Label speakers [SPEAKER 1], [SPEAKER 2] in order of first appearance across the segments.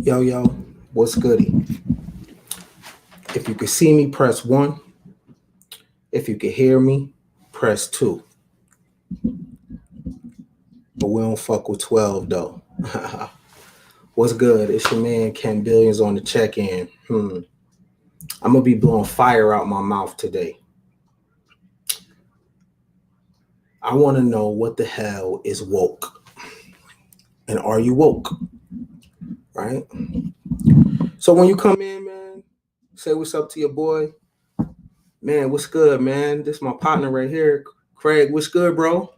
[SPEAKER 1] Yo, yo, what's goody? If you can see me, press 1. If you can hear me, press 2. But we don't fuck with 12, though. What's good? It's your man, Ken Billions on the check-in. I'm going to be blowing fire out my mouth today. I want to know what the hell is woke. And are you woke? Right? So when you come in, man, say what's up to your boy. Man, what's good, man? This is my partner right here. Craig, what's good, bro?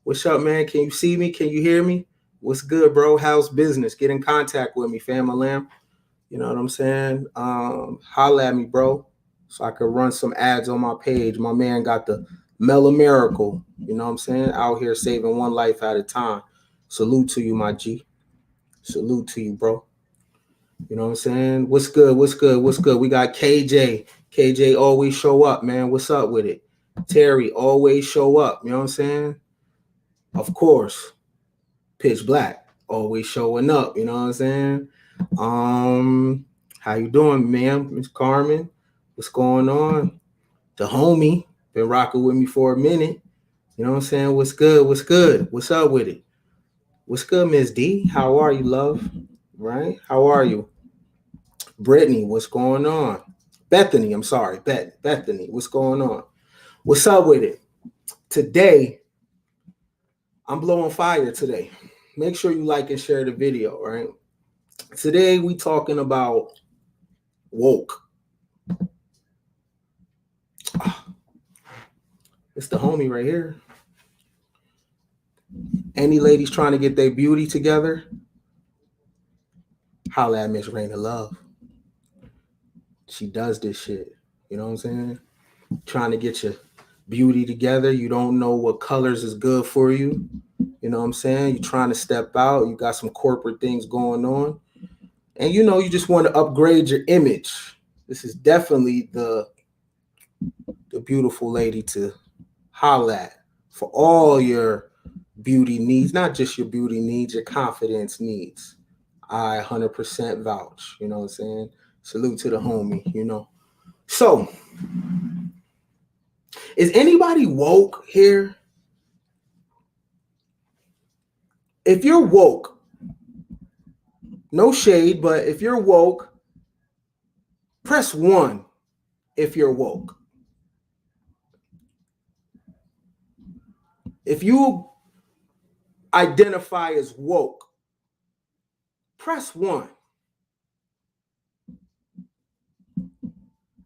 [SPEAKER 1] What's up, man? Can you see me? Can you hear me? What's good, bro? How's business? Get in contact with me, fam, lamb. You know what I'm saying? Holla at me, bro, so I could run some ads on my page. My man got the Mellow Miracle. You know what I'm saying? Out here saving one life at a time. Salute to you, my G. Salute to you, bro. You know what I'm saying? What's good? What's good? What's good? We got KJ. KJ always show up, man. What's up with it? Terry always show up. You know what I'm saying? Of course, Pitch Black always showing up. You know what I'm saying? How you doing, ma'am? Miss Carmen, what's going on? The homie been rocking with me for a minute. You know what I'm saying? What's good? What's good? What's up with it? What's good, Miss D? How are you, love? Right? How are you? Brittany, what's going on? Bethany, I'm sorry, Bethany, what's going on? What's up with it? Today, I'm blowing fire today. Make sure you like and share the video, right? Today, we talking about woke. It's the homie right here. Any ladies trying to get their beauty together, holla at Miss Raina Love. She does this shit. You know what I'm saying? Trying to get your beauty together. You don't know what colors is good for you. You know what I'm saying? You're trying to step out. You got some corporate things going on. And you know, you just want to upgrade your image. This is definitely the beautiful lady to holla at for all your beauty needs, not just your beauty needs, your confidence needs. I 100% vouch. You know what I'm saying? Salute to the homie, you know. So, is anybody woke here? If you're woke, no shade, but if you're woke, press 1 if you're woke. If you identify as woke, press 1.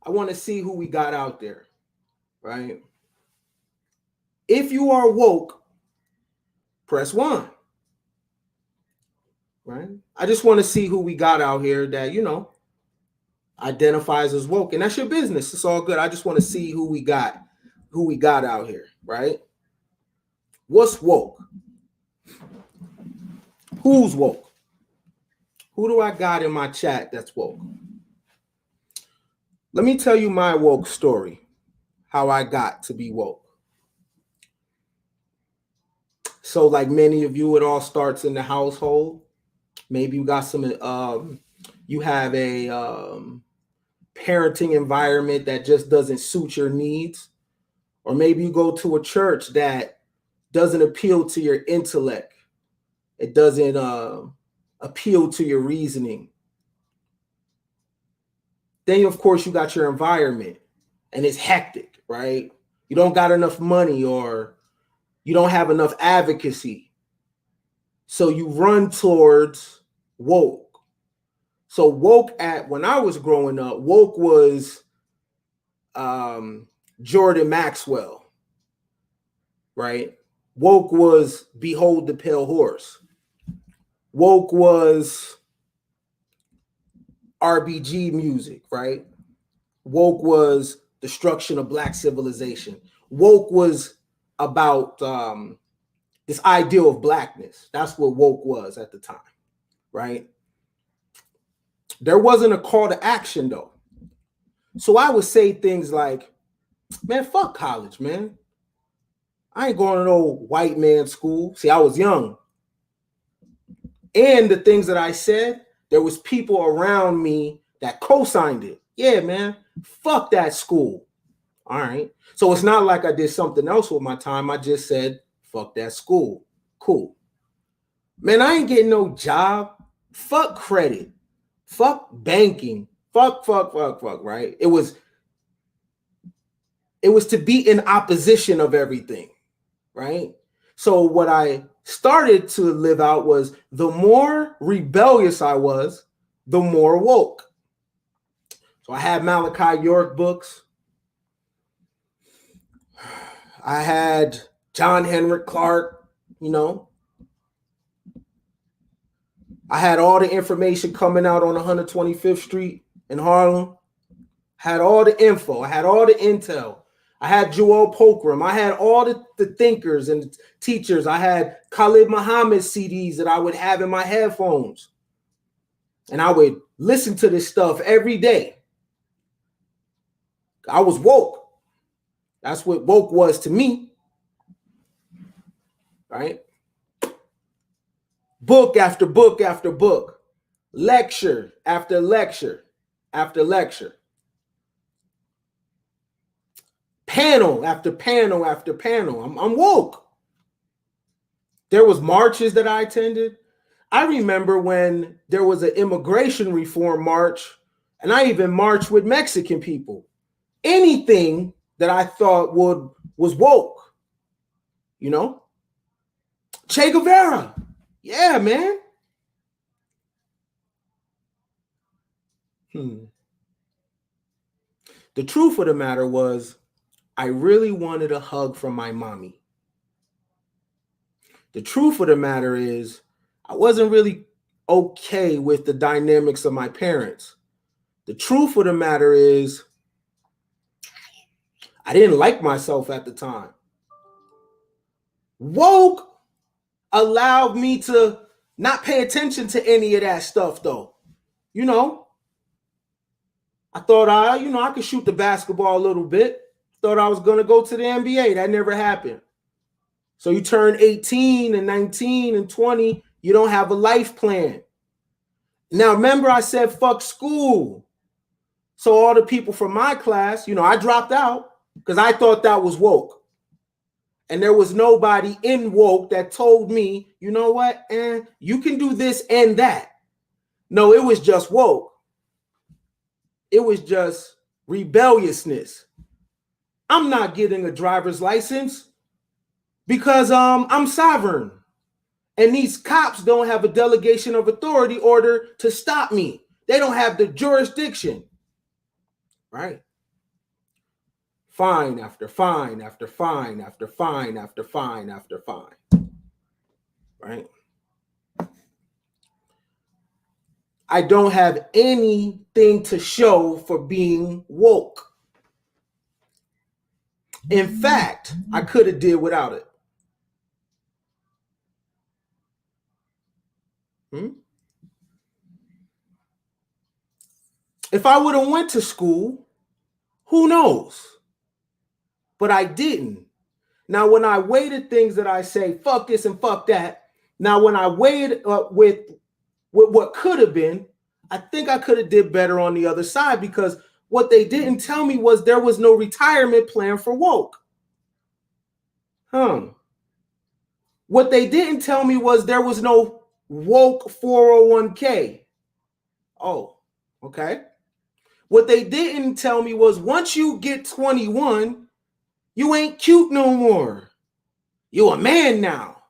[SPEAKER 1] I want to see who we got out there, right? If you are woke, press 1, right? I just want to see who we got out here that, you know, identifies as woke. And that's your business. It's all good. I just want to see who we got out here, right? What's woke? Who's woke? Who do I got in my chat that's woke? Let me tell you my woke story, how I got to be woke. So like many of you, it all starts in the household. Maybe you got some, you have a parenting environment that just doesn't suit your needs. Or maybe you go to a church that doesn't appeal to your intellect. It doesn't appeal to your reasoning. Then, of course, you got your environment and it's hectic, right? You don't got enough money or you don't have enough advocacy. So you run towards woke. So woke when I was growing up, woke was Jordan Maxwell, right? Woke was Behold the Pale Horse. Woke was RBG music, right? Woke was destruction of Black civilization. Woke was about this ideal of Blackness. That's what woke was at the time, right? There wasn't a call to action, though. So I would say things like, man, fuck college, man. I ain't going to no white man school. See, I was young. And the things that I said, there was people around me that co-signed it. Yeah, man, fuck that school. All right. So it's not like I did something else with my time. I just said, fuck that school. Cool. Man, I ain't getting no job. Fuck credit. Fuck banking. Fuck, right? It was to be in opposition of everything, right? So what I started to live out was the more rebellious I was, the more woke. So I had Malachi York books. I had John Henrik Clark, you know. I had all the information coming out on 125th Street in Harlem. Had all the info. I had all the intel. I had Joel Pokram. I had all the thinkers and the teachers. I had Khalid Muhammad CDs that I would have in my headphones. And I would listen to this stuff every day. I was woke. That's what woke was to me. Right? Book after book after book. Lecture after lecture after lecture. Panel after panel after panel. I'm woke. There was marches that I attended. I remember when there was an immigration reform march, and I even marched with Mexican people. Anything that I thought was woke, you know? Che Guevara. Yeah, man. The truth of the matter was, I really wanted a hug from my mommy. The truth of the matter is, I wasn't really okay with the dynamics of my parents. The truth of the matter is, I didn't like myself at the time. Woke allowed me to not pay attention to any of that stuff, though. You know, I thought I could shoot the basketball a little bit. Thought I was going to go to the NBA. That never happened. So you turn 18 and 19 and 20, you don't have a life plan. Now, remember I said, fuck school. So all the people from my class, I dropped out because I thought that was woke. And there was nobody in woke that told me, you know what, you can do this and that. No, it was just woke. It was just rebelliousness. I'm not getting a driver's license because I'm sovereign. And these cops don't have a delegation of authority order to stop me. They don't have the jurisdiction. Right? Fine after fine after fine after fine after fine after fine. Right? I don't have anything to show for being woke. In fact, I could have did without it. If I would have went to school, who knows? But I didn't. Now, when I weighted things that I say, fuck this and fuck that. Now, when I weighed with what could have been, I think I could have did better on the other side, because what they didn't tell me was there was no retirement plan for woke. What they didn't tell me was there was no woke 401k. Oh, okay. What they didn't tell me was once you get 21, you ain't cute no more. You a man now.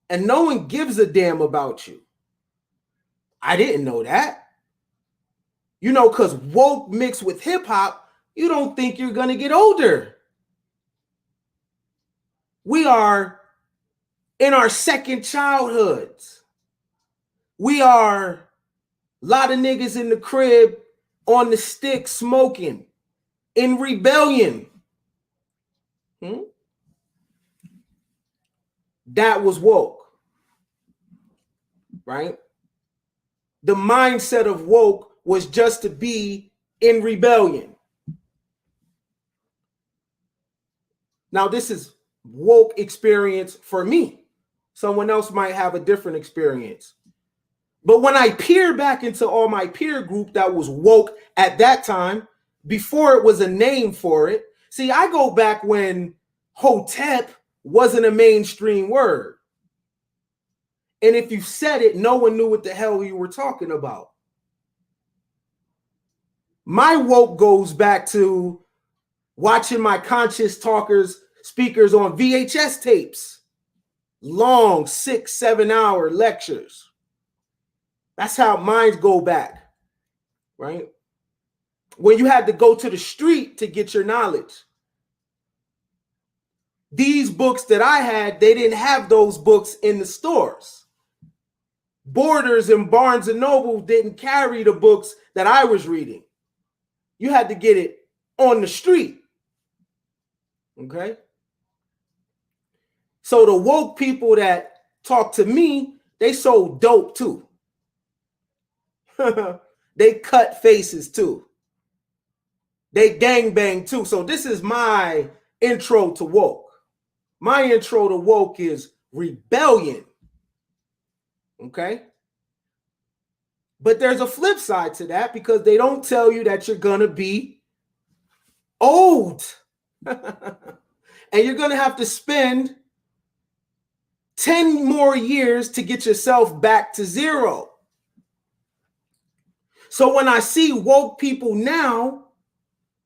[SPEAKER 1] And no one gives a damn about you. I didn't know that. Because woke mixed with hip hop, you don't think you're going to get older. We are in our second childhoods. We are a lot of niggas in the crib on the stick smoking in rebellion. That was woke. Right? The mindset of woke was just to be in rebellion. Now, this is woke experience for me. Someone else might have a different experience. But when I peer back into all my peer group that was woke at that time, before it was a name for it, see, I go back when Hotep wasn't a mainstream word. And if you said it, no one knew what the hell you were talking about. My woke goes back to watching my conscious talkers, speakers on VHS tapes. Long 6-7 hour lectures. That's how mine go back, right? When you had to go to the street to get your knowledge. These books that I had, they didn't have those books in the stores. Borders and Barnes and Noble didn't carry the books that I was reading. You had to get it on the street. Okay? So the woke people that talk to me, they sold dope too. They cut faces too. They gangbang too. So this is my intro to woke. My intro to woke is rebellion. Okay? But there's a flip side to that because they don't tell you that you're going to be old. And you're going to have to spend 10 more years to get yourself back to zero. So when I see woke people now,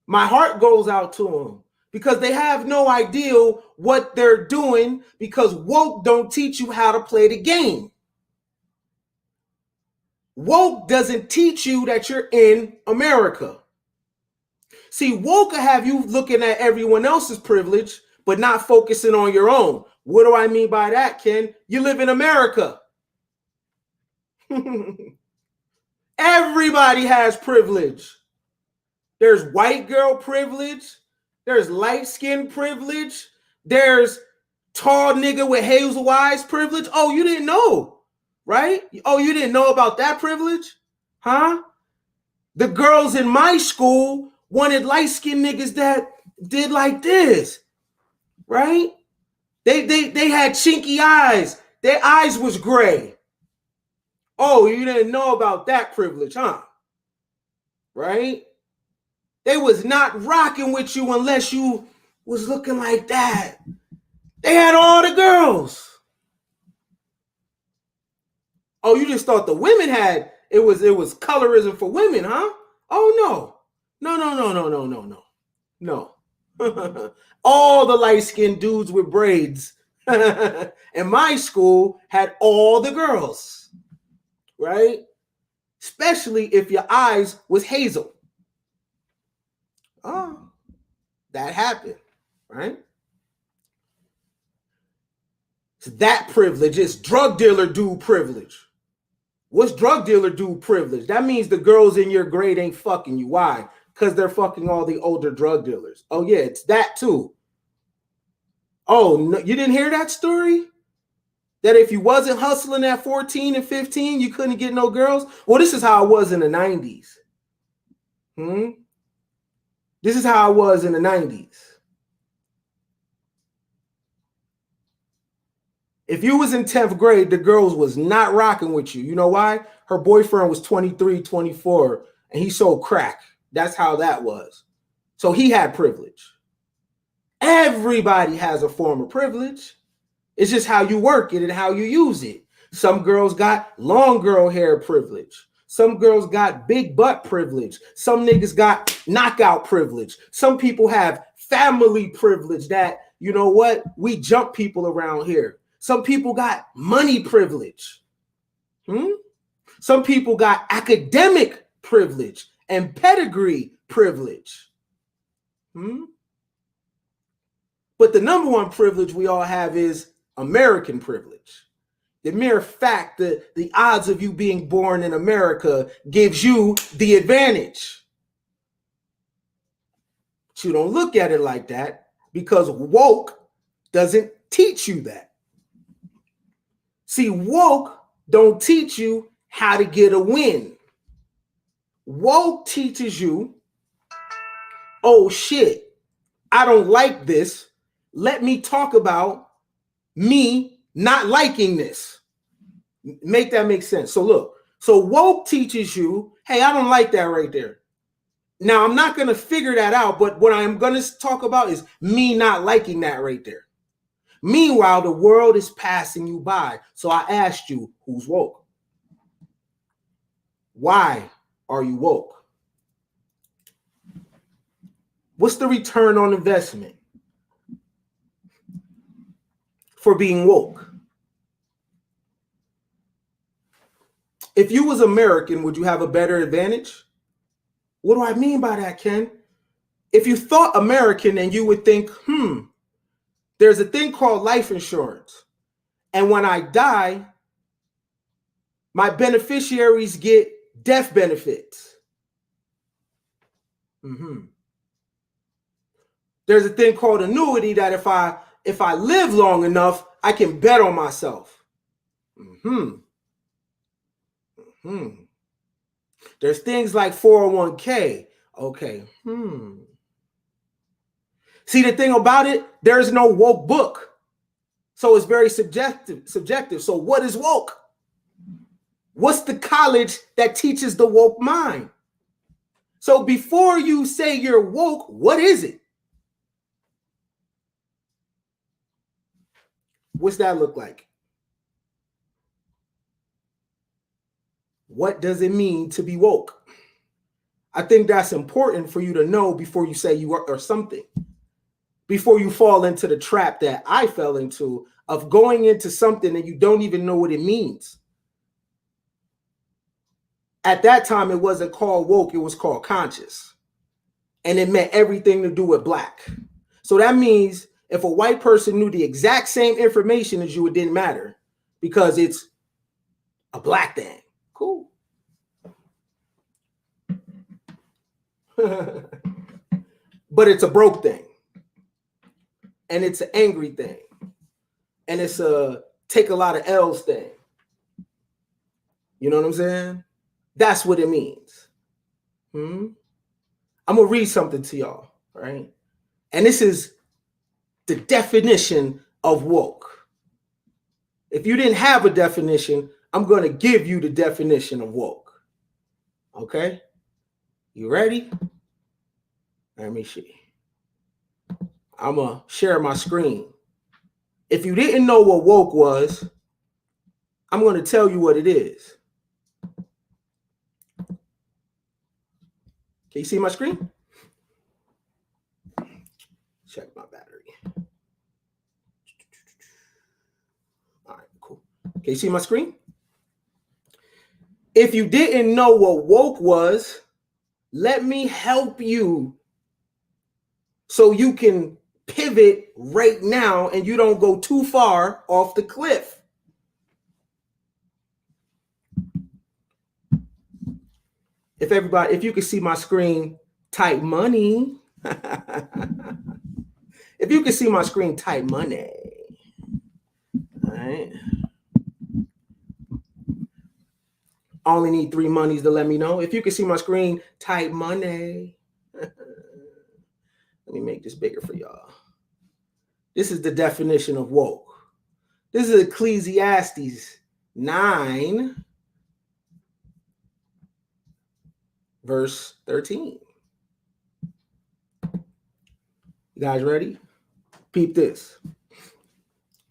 [SPEAKER 1] my heart goes out to them because they have no idea what they're doing because woke don't teach you how to play the game. Woke doesn't teach you that you're in America. See, woke will have you looking at everyone else's privilege, but not focusing on your own. What do I mean by that, Ken? You live in America. Everybody has privilege. There's white girl privilege. There's light skin privilege. There's tall nigga with hazel eyes privilege. Oh, you didn't know, right? Oh, you didn't know about that privilege? Huh? The girls in my school wanted light skinned niggas that did like this, right? They had chinky eyes. Their eyes was gray. Oh, you didn't know about that privilege, huh? Right? They was not rocking with you unless you was looking like that. They had all the girls. Oh, you just thought the women had it was colorism for women, huh? Oh no. All the light-skinned dudes with braids in my school had all the girls, right? Especially if your eyes was hazel. Oh, that happened, right? So that privilege is drug dealer dude privilege. What's drug dealer dude privilege? That means the girls in your grade ain't fucking you. Why? Because they're fucking all the older drug dealers. Oh yeah, it's that too. Oh, no, you didn't hear that story? That if you wasn't hustling at 14 and 15, you couldn't get no girls? Well, this is how it was in the 90s. This is how it was in the 90s. If you was in 10th grade, the girls was not rocking with you. You know why? Her boyfriend was 23, 24, and he sold crack. That's how that was. So he had privilege. Everybody has a form of privilege. It's just how you work it and how you use it. Some girls got long girl hair privilege. Some girls got big butt privilege. Some niggas got knockout privilege. Some people have family privilege that, you know what, we jump people around here. Some people got money privilege. Some people got academic privilege and pedigree privilege. But the number one privilege we all have is American privilege. The mere fact that the odds of you being born in America gives you the advantage. But you don't look at it like that because woke doesn't teach you that. See, woke don't teach you how to get a win. Woke teaches you, oh shit, I don't like this. Let me talk about me not liking this. Make that make sense. So look, So woke teaches you, hey, I don't like that right there. Now, I'm not going to figure that out, but what I'm going to talk about is me not liking that right there. Meanwhile, the world is passing you by. So I asked you, who's woke? Why are you woke? What's the return on investment for being woke? If you was American, would you have a better advantage? What do I mean by that, Ken? If you thought American, then you would think, there's a thing called life insurance. And when I die, my beneficiaries get death benefits. There's a thing called annuity that if I live long enough, I can bet on myself. There's things like 401k. Okay. See, the thing about it, there's no woke book. So it's very subjective. So what is woke? What's the college that teaches the woke mind? So before you say you're woke, what is it? What's that look like? What does it mean to be woke? I think that's important for you to know before you say you are or something. Before you fall into the trap that I fell into of going into something and you don't even know what it means. At that time, it wasn't called woke, it was called conscious. And it meant everything to do with black. So that means if a white person knew the exact same information as you, it didn't matter because it's a black thing. Cool. But it's a broke thing. And it's an angry thing. And it's a take a lot of L's thing. You know what I'm saying? That's what it means. I'm going to read something to y'all, right? And this is the definition of woke. If you didn't have a definition, I'm going to give you the definition of woke. Okay? You ready? Let me see. I'm going to share my screen. If you didn't know what woke was, I'm going to tell you what it is. Can you see my screen? Check my battery. All right, cool. Can you see my screen? If you didn't know what woke was, let me help you so you can pivot right now and you don't go too far off the cliff. If you can see my screen, type money. If you can see my screen, type money. All right. I only need 3 monies to let me know. If you can see my screen, type money. Let me make this bigger for y'all. This is the definition of woke. This is Ecclesiastes 9, verse 13. You guys ready? Peep this.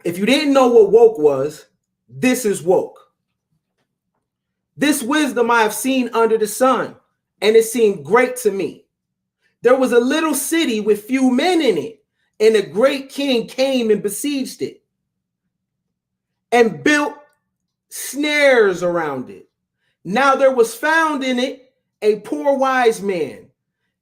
[SPEAKER 1] If you didn't know what woke was, this is woke. This wisdom I have seen under the sun, and it seemed great to me. There was a little city with few men in it, and a great king came and besieged it and built snares around it. Now there was found in it a poor wise man,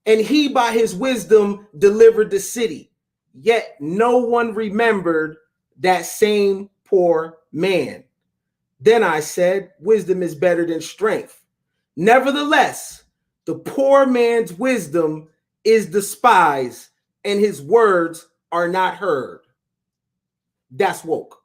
[SPEAKER 1] and he by his wisdom delivered the city. Yet no one remembered that same poor man. Then I said, wisdom is better than strength. Nevertheless, the poor man's wisdom is despised, and his words are not heard. That's woke.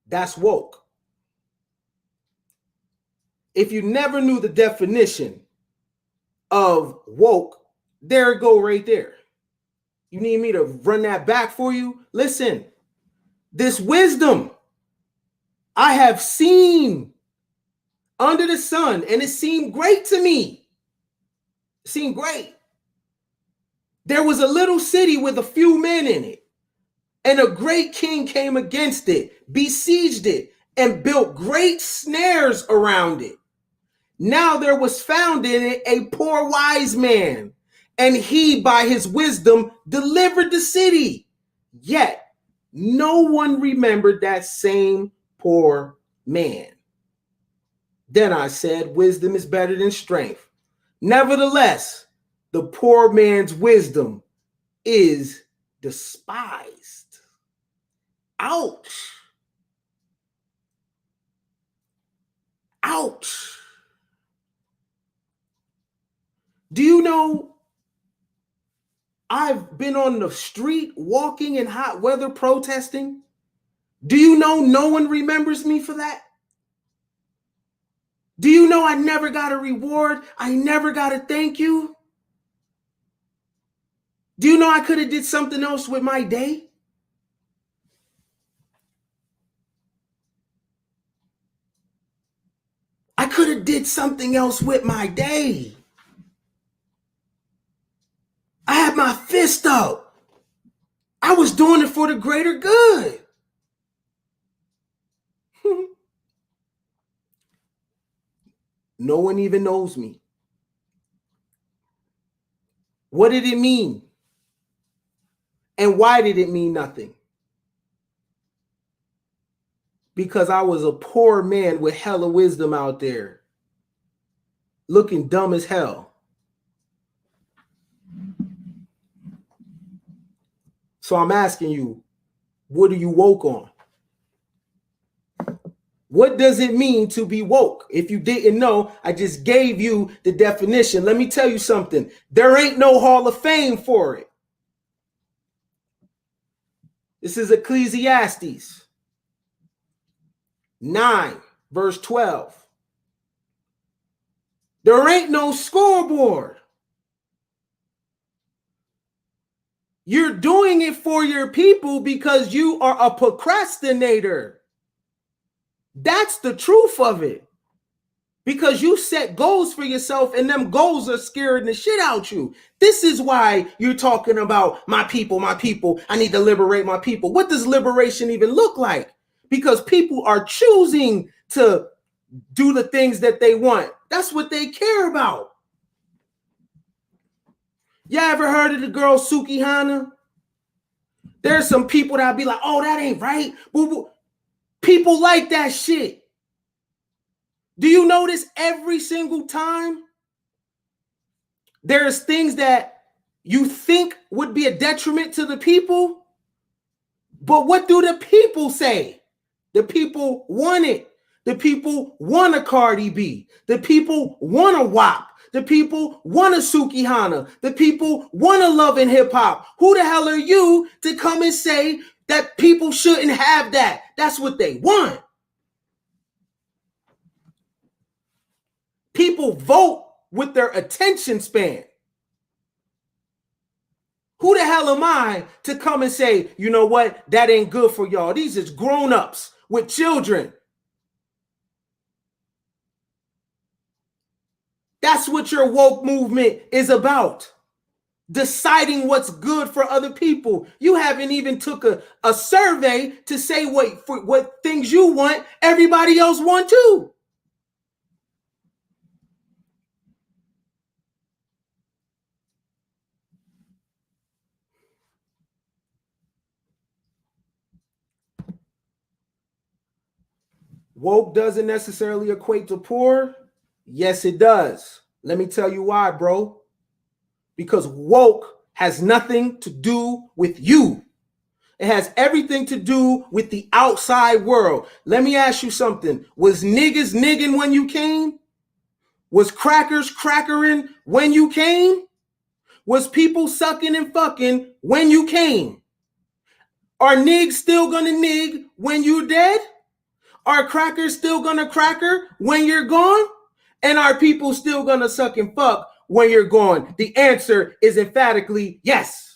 [SPEAKER 1] That's woke. If you never knew the definition, of woke, there it go right there. You need me to run that back for you? Listen, this wisdom I have seen under the sun, and it seemed great to me. It seemed great. There was a little city with a few men in it, and a great king came against it, besieged it, and built great snares around it. Now there was found in it a poor wise man, and he by his wisdom delivered the city. Yet no one remembered that same poor man. Then I said, wisdom is better than strength. Nevertheless, the poor man's wisdom is despised. Ouch. Ouch. Do you know I've been on the street walking in hot weather protesting? Do you know no one remembers me for that? Do you know I never got a reward? I never got a thank you? Do you know I could have did something else with my day? I could have did something else with my day. I had my fist up. I was doing it for the greater good. No one even knows me. What did it mean? And why did it mean nothing? Because I was a poor man with hella wisdom out there, looking dumb as hell. So I'm asking you, what are you woke on? What does it mean to be woke? If you didn't know, I just gave you the definition. Let me tell you something. There ain't no Hall of Fame for it. This is Ecclesiastes 9, verse 12. There ain't no scoreboard. You're doing it for your people because you are a procrastinator. That's the truth of it. Because you set goals for yourself and them goals are scaring the shit out you. This is why you're talking about my people, I need to liberate my people. What does liberation even look like? Because people are choosing to do the things that they want. That's what they care about. Y'all ever heard of the girl Sukihana? There's some people that'll be like, oh, that ain't right. People like that shit. Do you notice every single time there's things that you think would be a detriment to the people? But what do the people say? The people want it. The people want a Cardi B. The people want a WAP. The people want a Sukihana. The people want a Love and Hip Hop. Who the hell are you to come and say that people shouldn't have that? That's what they want. People vote with their attention span. Who the hell am I to come and say, you know what, that ain't good for y'all? These is grown-ups with children. That's what your woke movement is about. Deciding what's good for other people. You haven't even took a survey to say what things you want, everybody else want too. Woke doesn't necessarily equate to poor. Yes, it does. Let me tell you why, bro. Because woke has nothing to do with you. It has everything to do with the outside world. Let me ask you something. Was niggas nigging when you came? Was crackers crackering when you came? Was people sucking and fucking when you came? Are nigs still gonna nig when you're dead? Are crackers still gonna cracker when you're gone? And are people still gonna suck and fuck when you're gone? The answer is emphatically yes.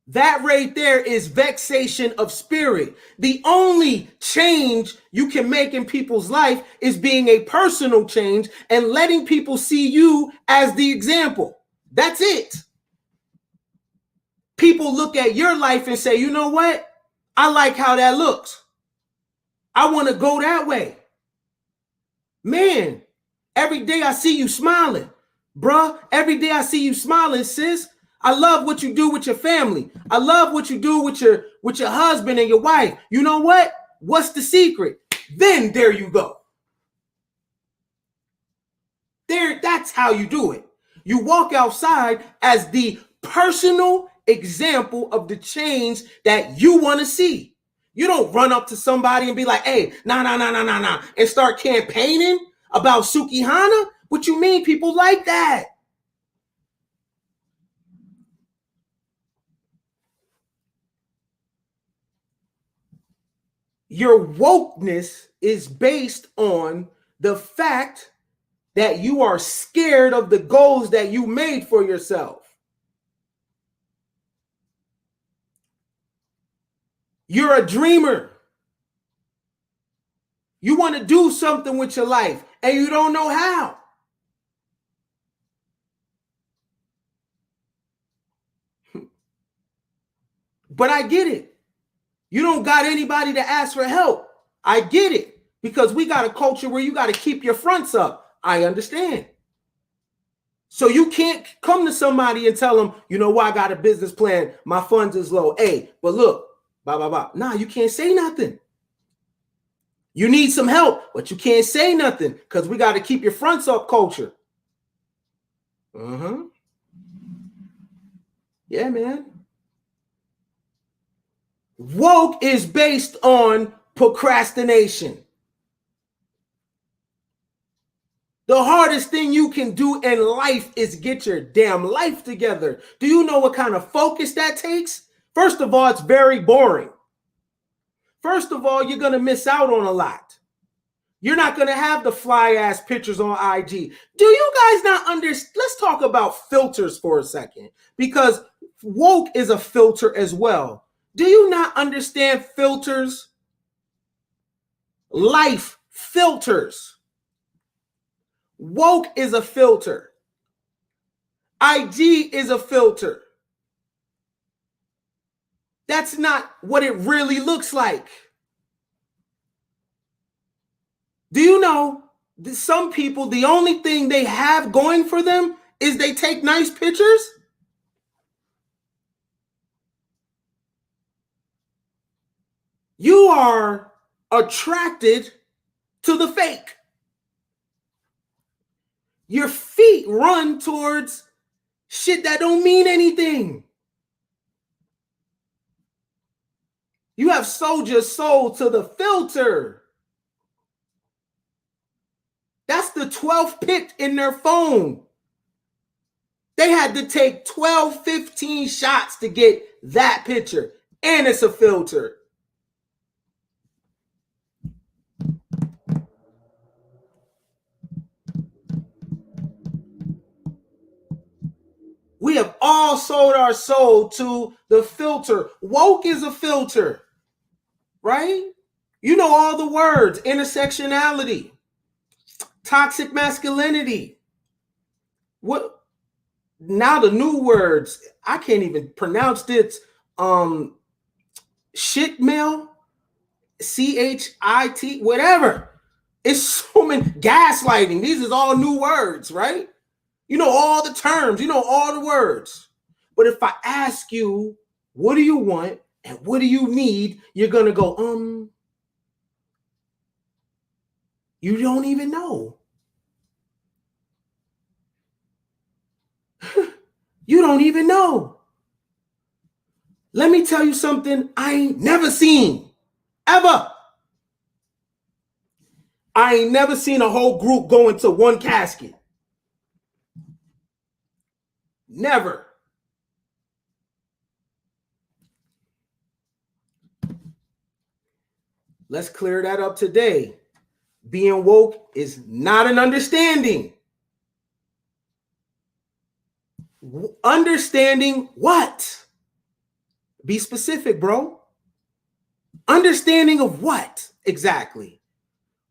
[SPEAKER 1] That right there is vexation of spirit. The only change you can make in people's life is being a personal change and letting people see you as the example. That's it. People look at your life and say, you know what? I like how that looks. I want to go that way. Man, every day I see you smiling. Bruh, every day I see you smiling, sis. I love what you do with your family. I love what you do with your husband and your wife. You know what? What's the secret? Then there you go. There, that's how you do it. You walk outside as the personal example of the change that you want to see. You don't run up to somebody and be like, hey, nah, and start campaigning about Sukihana. What you mean people like that? Your wokeness is based on the fact that you are scared of the goals that you made for yourself. You're a dreamer. You want to do something with your life and you don't know how. But I get it. You don't got anybody to ask for help. I get it. Because we got a culture where you got to keep your fronts up. I understand. So you can't come to somebody and tell them, you know what, I got a business plan. My funds is low. Hey, but look, blah, blah, blah. Nah, you can't say nothing. You need some help, but you can't say nothing because we got to keep your fronts up culture. Yeah, man. Woke is based on procrastination. The hardest thing you can do in life is get your damn life together. Do you know what kind of focus that takes? First of all, it's very boring. First of all, you're going to miss out on a lot. You're not going to have the fly ass pictures on IG. Do you guys not understand? Let's talk about filters for a second, because woke is a filter as well. Do you not understand filters? Life filters. Woke is a filter. IG is a filter. That's not what it really looks like. Do you know that some people, the only thing they have going for them is they take nice pictures? You are attracted to the fake. Your feet run towards shit that don't mean anything. You have sold your soul to the filter. That's the 12th pick in their phone. They had to take 12, 15 shots to get that picture. And it's a filter. We have all sold our soul to the filter. Woke is a filter, right? You know all the words: intersectionality, toxic masculinity. What now? The new words, I can't even pronounce it. Shit mail, CHIT, whatever. It's so many. Gaslighting. These is all new words, right? You know all the terms, you know all the words. But if I ask you, what do you want and what do you need? You're going to go, you don't even know. You don't even know. Let me tell you something I ain't never seen, ever. I ain't never seen a whole group go into one casket. Never. Let's clear that up today. Being woke is not an understanding. Understanding what? Be specific, bro. Understanding of what exactly?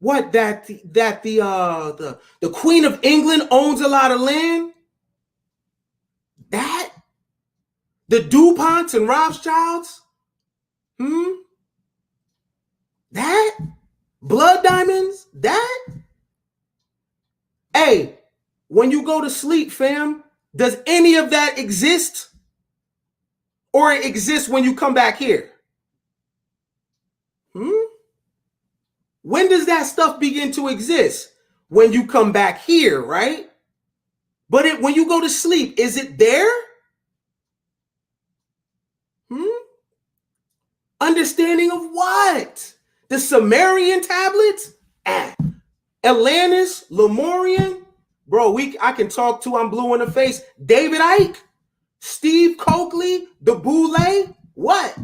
[SPEAKER 1] What, that the Queen of England owns a lot of land? That? The DuPonts and Rothschilds? That? Blood diamonds? That? Hey, when you go to sleep, fam, does any of that exist? Or it exists when you come back here? When does that stuff begin to exist? When you come back here, right? But when you go to sleep, is it there? Understanding of what? The Sumerian tablets? Atlantis? Lemurian? Bro, I can talk to, I'm blue in the face, David Icke? Steve Coakley? The Boule? What?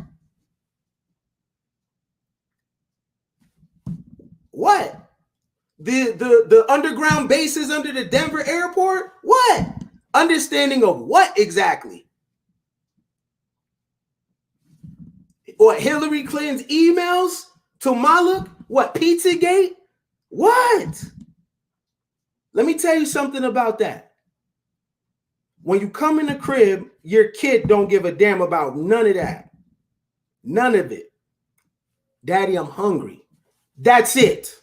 [SPEAKER 1] What? The underground bases under the Denver airport? What? Understanding of what exactly? Or Hillary Clinton's emails to Moloch? What, Pizzagate? What? Let me tell you something about that. When you come in the crib, your kid don't give a damn about none of that. None of it. Daddy, I'm hungry. That's it.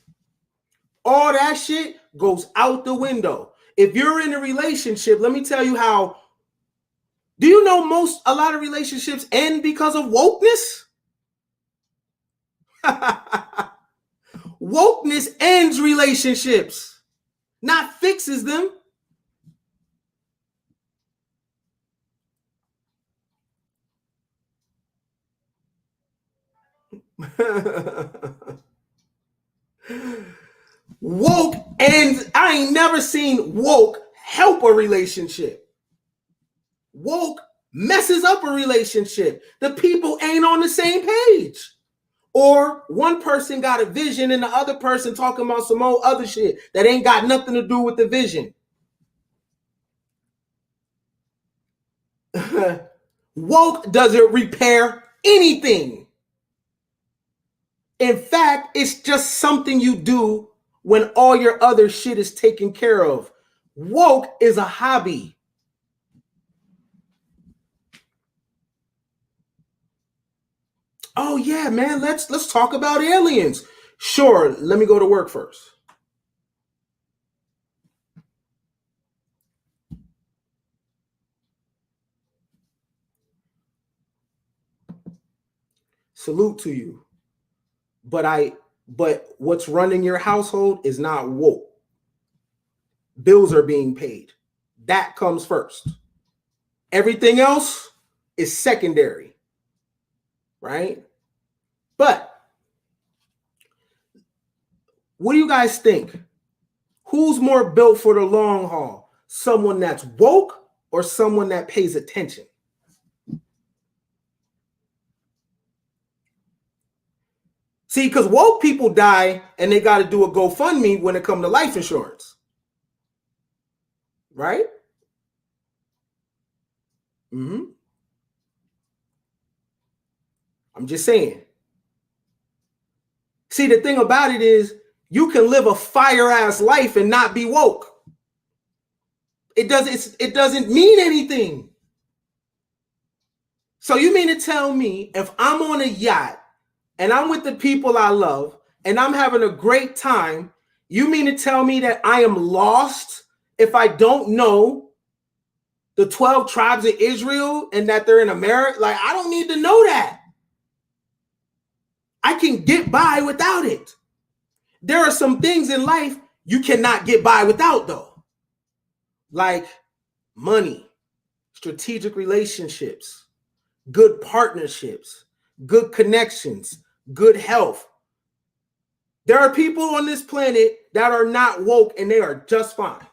[SPEAKER 1] All that shit goes out the window. If you're in a relationship, let me tell you how. Do you know a lot of relationships end because of wokeness? Wokeness ends relationships, not fixes them. Woke ends. I ain't never seen woke help a relationship. Woke messes up a relationship. The people ain't on the same page. Or one person got a vision and the other person talking about some old other shit that ain't got nothing to do with the vision. Woke doesn't repair anything. In fact, it's just something you do when all your other shit is taken care of. Woke is a hobby. Oh yeah, man, let's talk about aliens. Sure, let me go to work first. Salute to you. But what's running your household is not woke. Bills are being paid. That comes first. Everything else is secondary. Right? But what do you guys think? Who's more built for the long haul? Someone that's woke or someone that pays attention? See, because woke people die and they got to do a GoFundMe when it comes to life insurance. Right? I'm just saying. See, the thing about it is you can live a fire ass life and not be woke. It doesn't mean anything. So you mean to tell me if I'm on a yacht and I'm with the people I love and I'm having a great time, you mean to tell me that I am lost if I don't know the 12 tribes of Israel and that they're in America? Like, I don't need to know that. I can get by without it. There are some things in life you cannot get by without, though. Like money, strategic relationships, good partnerships, good connections, good health. There are people on this planet that are not woke and they are just fine.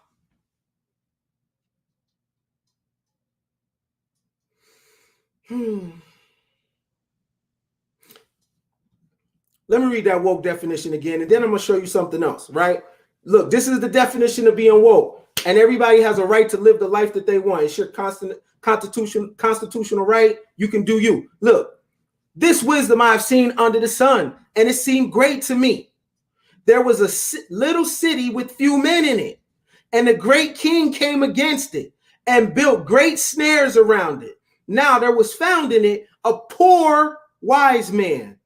[SPEAKER 1] Let me read that woke definition again, and then I'm going to show you something else, right? Look, this is the definition of being woke, and everybody has a right to live the life that they want. It's your constitutional right. You can do you. Look, this wisdom I've seen under the sun, and it seemed great to me. There was a little city with few men in it, and a great king came against it and built great snares around it. Now there was found in it a poor wise man.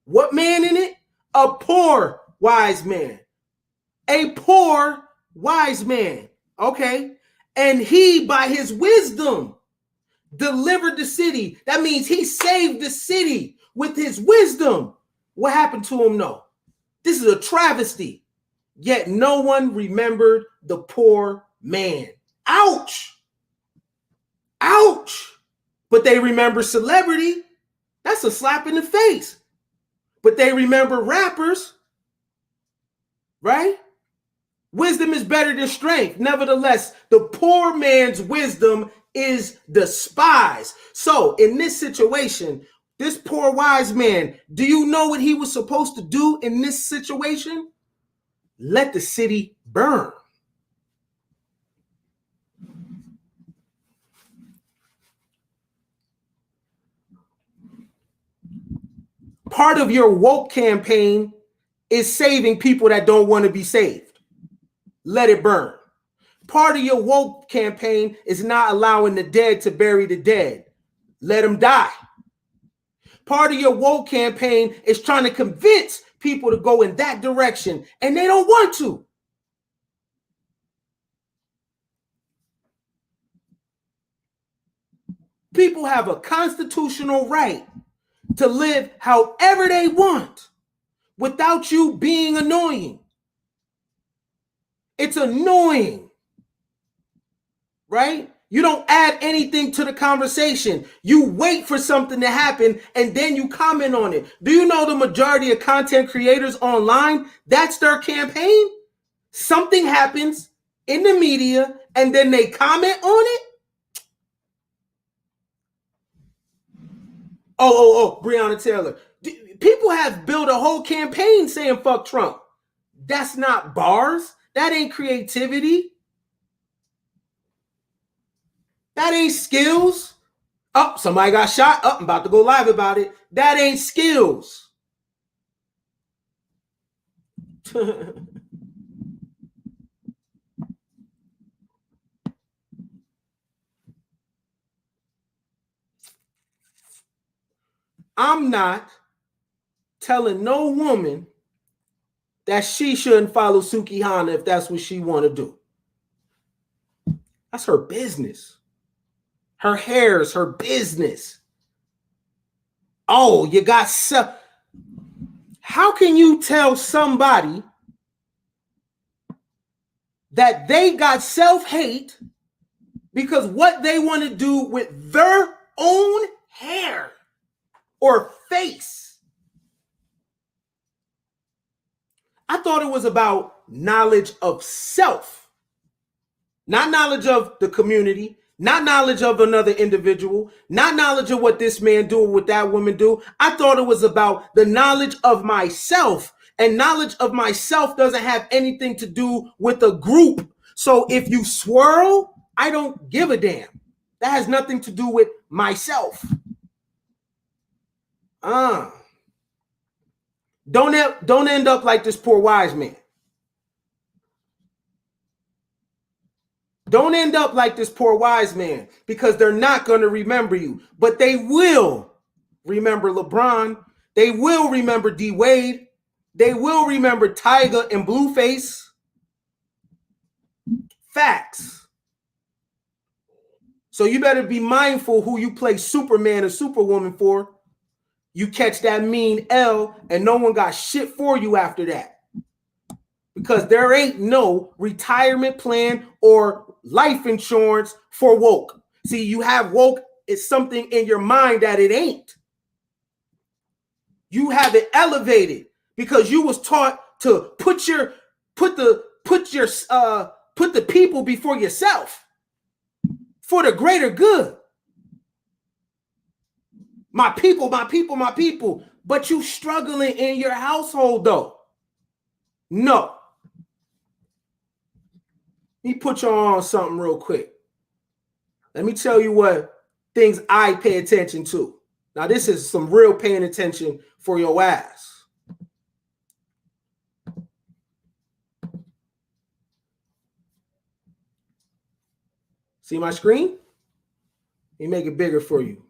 [SPEAKER 1] What man in it? A poor wise man. A poor wise man. Okay. And he, by his wisdom, delivered the city. That means he saved the city with his wisdom. What happened to him? No. This is a travesty. Yet no one remembered the poor man. Ouch. Ouch. But they remember celebrity. That's a slap in the face. But they remember rappers, right? Wisdom is better than strength. Nevertheless, the poor man's wisdom is despised. So in this situation, this poor wise man, do you know what he was supposed to do in this situation? Let the city burn. Part of your woke campaign is saving people that don't want to be saved. Let it burn. Part of your woke campaign is not allowing the dead to bury the dead. Let them die. Part of your woke campaign is trying to convince people to go in that direction, and they don't want to. People have a constitutional right to live however they want without you being annoying. It's annoying, right? You don't add anything to the conversation. You wait for something to happen and then you comment on it. Do you know the majority of content creators online, that's their campaign? Something happens in the media and then they comment on it. Breonna Taylor. People have built a whole campaign saying fuck Trump. That's not bars. That ain't creativity. That ain't skills. Oh, somebody got shot. Oh, I'm about to go live about it. That ain't skills. I'm not telling no woman that she shouldn't follow Sukihana if that's what she want to do. That's her business. Her hair is her business. Oh, you got self. How can you tell somebody that they got self-hate because what they want to do with their own hair or face? I thought it was about knowledge of self, not knowledge of the community, not knowledge of another individual, not knowledge of what this man do or what that woman do. I thought it was about the knowledge of myself, and knowledge of myself doesn't have anything to do with a group. So if you swirl, I don't give a damn. That has nothing to do with myself. Don't end up like this poor wise man. Don't end up like this poor wise man, because they're not going to remember you, but they will remember LeBron. They will remember D Wade. They will remember Tyga and Blueface. Facts. So you better be mindful who you play Superman or Superwoman for. You catch that mean L and no one got shit for you after that. Because there ain't no retirement plan or life insurance for woke. See, you have woke, it's something in your mind that it ain't. You have it elevated because you was taught to put the people before yourself for the greater good. My people, my people, my people. but you struggling in your household though. No. Let me put you on something real quick. Let me tell you what things I pay attention to. Now, this is some real paying attention for your ass. See my screen? Let me make it bigger for you.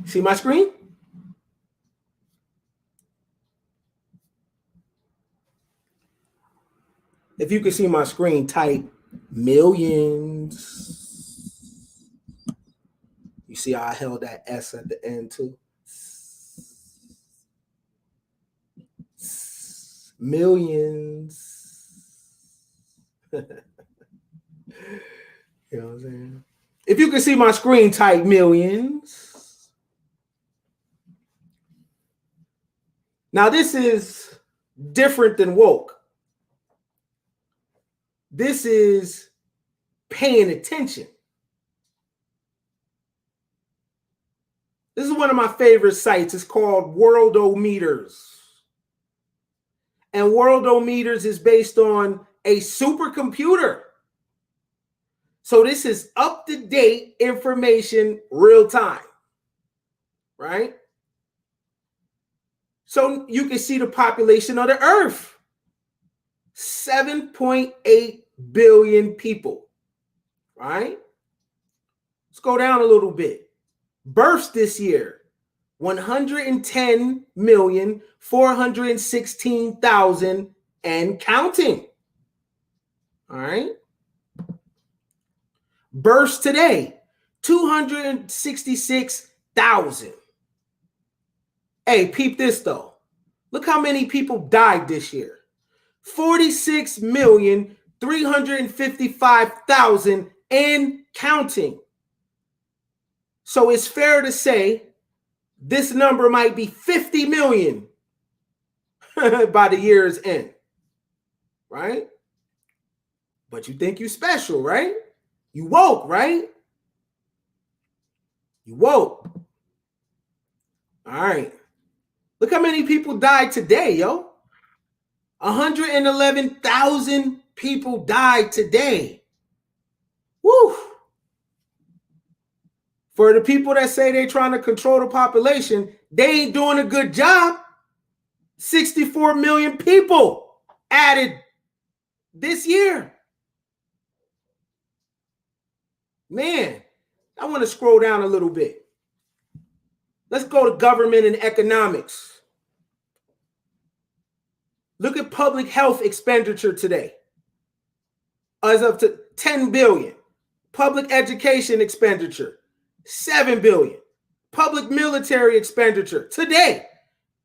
[SPEAKER 1] See my screen? If you can see my screen, type millions. You see how I held that S at the end too? Millions. You know what I'm saying? If you can see my screen, type millions. Now, this is different than woke. This is paying attention. This is one of my favorite sites. It's called Worldometers. And Worldometers is based on a supercomputer. So this is up-to-date information, real time, right? So you can see the population of the earth. 7.8 billion people, right? Let's go down a little bit. Births this year, 110,416,000 and counting. All right. Births today, 266,000. Hey, peep this though. Look how many people died this year. 46,355,000 and counting. So it's fair to say this number might be 50 million by the year's end, right? But you think you special, right? You woke, right? You woke. All right. Look how many people died today, yo. 111,000 people died today. Woo. For the people that say they're trying to control the population, they ain't doing a good job. 64 million people added this year. Man, I want to scroll down a little bit. Let's go to government and economics. Look at public health expenditure today. As of 10 billion. Public education expenditure, 7 billion. Public military expenditure today,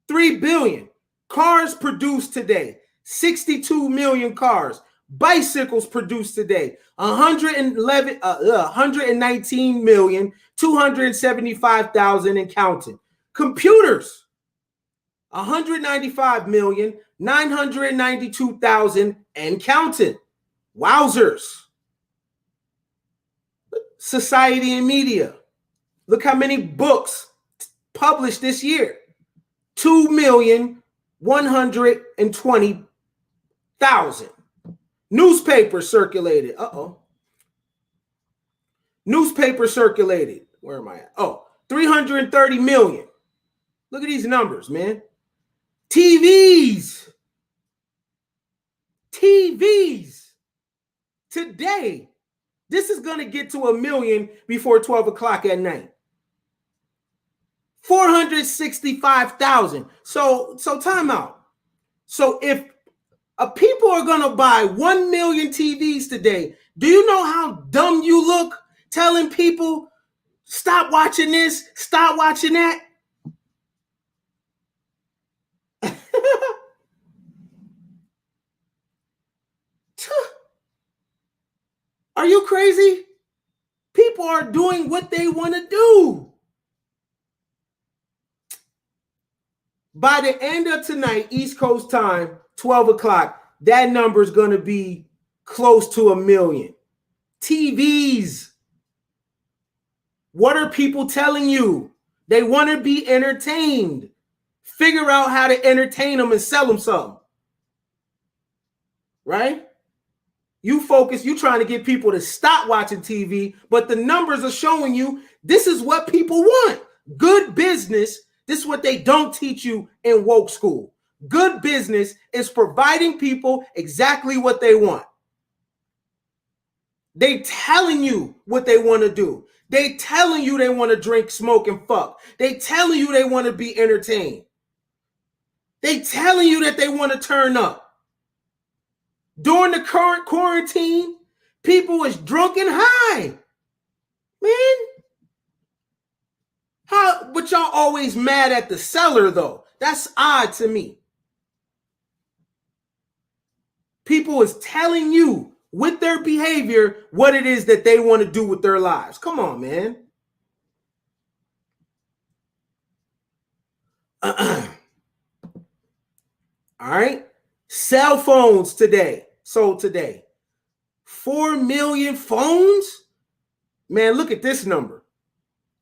[SPEAKER 1] 3 billion. Cars produced today, 62 million cars. Bicycles produced today, 119,275,000 and counting. Computers, 195,992,000 and counting. Wowzers. Society and media. Look how many books published this year. 2,120,000. Newspapers circulated. Newspapers circulated. Where am I at? 330 million. Look at these numbers, man. TVs. Today. This is going to get to 1 million before 12 o'clock at night. 465,000. So time out. So if people are going to buy 1 million TVs today, do you know how dumb you look telling people, stop watching this, stop watching that? Are you crazy? People are doing what they want to do. By the end of tonight, East Coast time, 12 o'clock, that number is going to be close to 1 million. TVs. What are people telling you? They want to be entertained. Figure out how to entertain them and sell them something. Right? You focus, you trying to get people to stop watching TV, but the numbers are showing you this is what people want. Good business, this is what they don't teach you in woke school. Good business is providing people exactly what they want. They telling you what they want to do. They telling you they want to drink, smoke, and fuck. They telling you they want to be entertained. They telling you that they want to turn up. During the current quarantine, people is drunk and high. Man. But y'all always mad at the seller, though. That's odd to me. People is telling you with their behavior what it is that they want to do with their lives. Come on, man. All right. Cell phones today. Sold today. 4 million phones? Man, look at this number.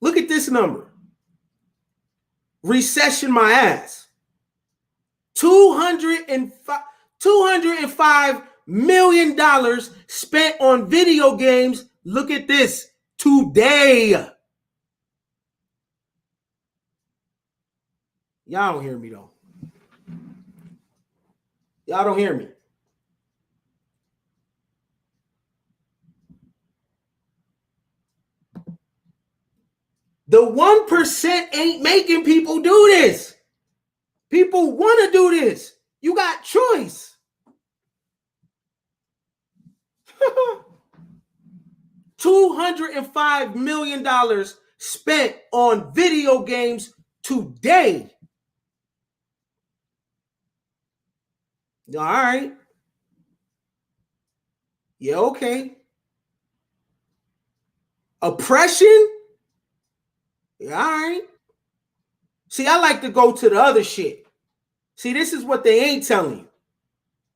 [SPEAKER 1] Look at this number. Recession my ass. $205 million spent on video games. Look at this today. Y'all don't hear me though. Y'all don't hear me. The 1% ain't making people do this. People want to do this. You got choice. $205 million spent on video games today. All right. Yeah, okay. Oppression? Yeah, all right. See, I like to go to the other shit. See, this is what they ain't telling you.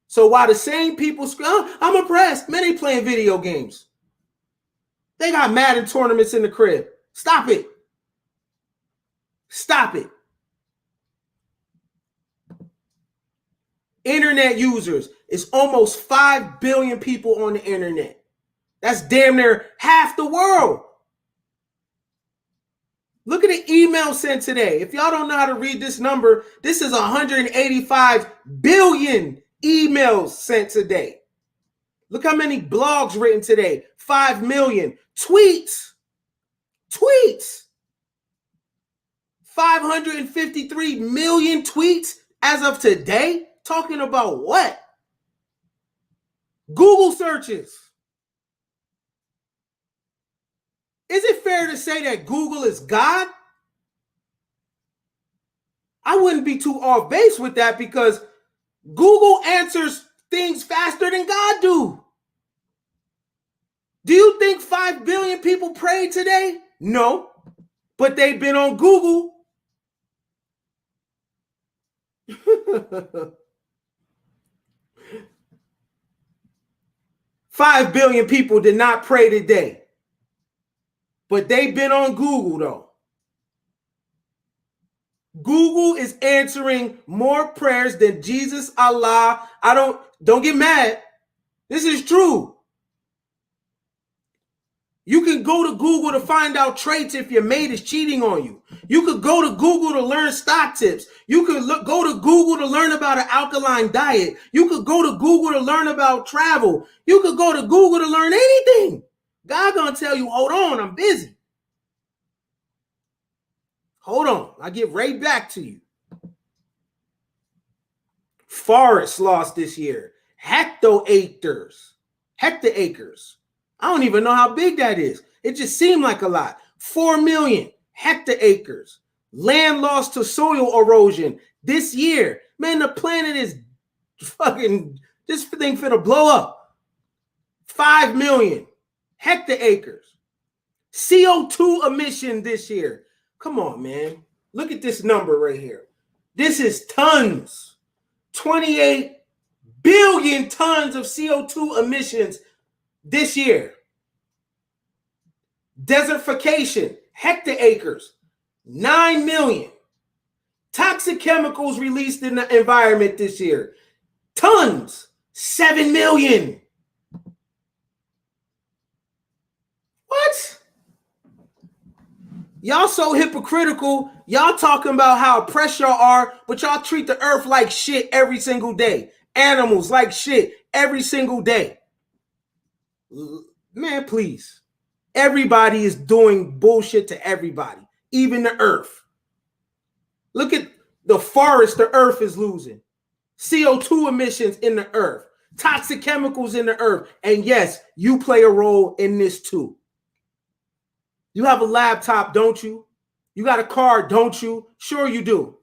[SPEAKER 1] So while the same people scream, oh, I'm oppressed, man, they playing video games. They got Madden tournaments in the crib. Stop it. Stop it. Internet users. It's almost 5 billion people on the internet. That's damn near half the world. Look at the email sent today. If y'all don't know how to read this number, this is 185 billion emails sent today. Look how many blogs written today. 5 million. Tweets. 553 million tweets as of today. Talking about what? Google searches. Is it fair to say that Google is God? I wouldn't be too off base with that because Google answers things faster than God do. Do you think 5 billion people prayed today? No, but they've been on Google. 5 billion people did not pray today, but they've been on Google though. Google is answering more prayers than Jesus, Allah. Don't get mad. This is true. You can go to Google to find out traits if your mate is cheating on you. You could go to Google to learn stock tips. You could go to Google to learn about an alkaline diet. You could go to Google to learn about travel. You could go to Google to learn anything. God gonna tell you, hold on, I'm busy. Hold on, I'll get right back to you. Forests lost this year. Hectacres. I don't even know how big that is. It just seemed like a lot. 4 million hectacres. Land lost to soil erosion this year. Man, the planet is fucking, this thing finna blow up. 5 million hectacres. CO2 emission this year. Come on, man. Look at this number right here. This is tons. 28 billion tons of CO2 emissions this year. Desertification, hectareacres, 9 million. Toxic chemicals released in the environment this year, tons, 7 million. What? Y'all so hypocritical. Y'all talking about how oppressed y'all are, but y'all treat the earth like shit every single day. Animals like shit every single day. Man, please. Everybody is doing bullshit to everybody, even the earth. Look at the forest the earth is losing. CO2 emissions in the earth. Toxic chemicals in the earth. And yes, you play a role in this too. You have a laptop, don't you? You got a car, don't you? Sure you do.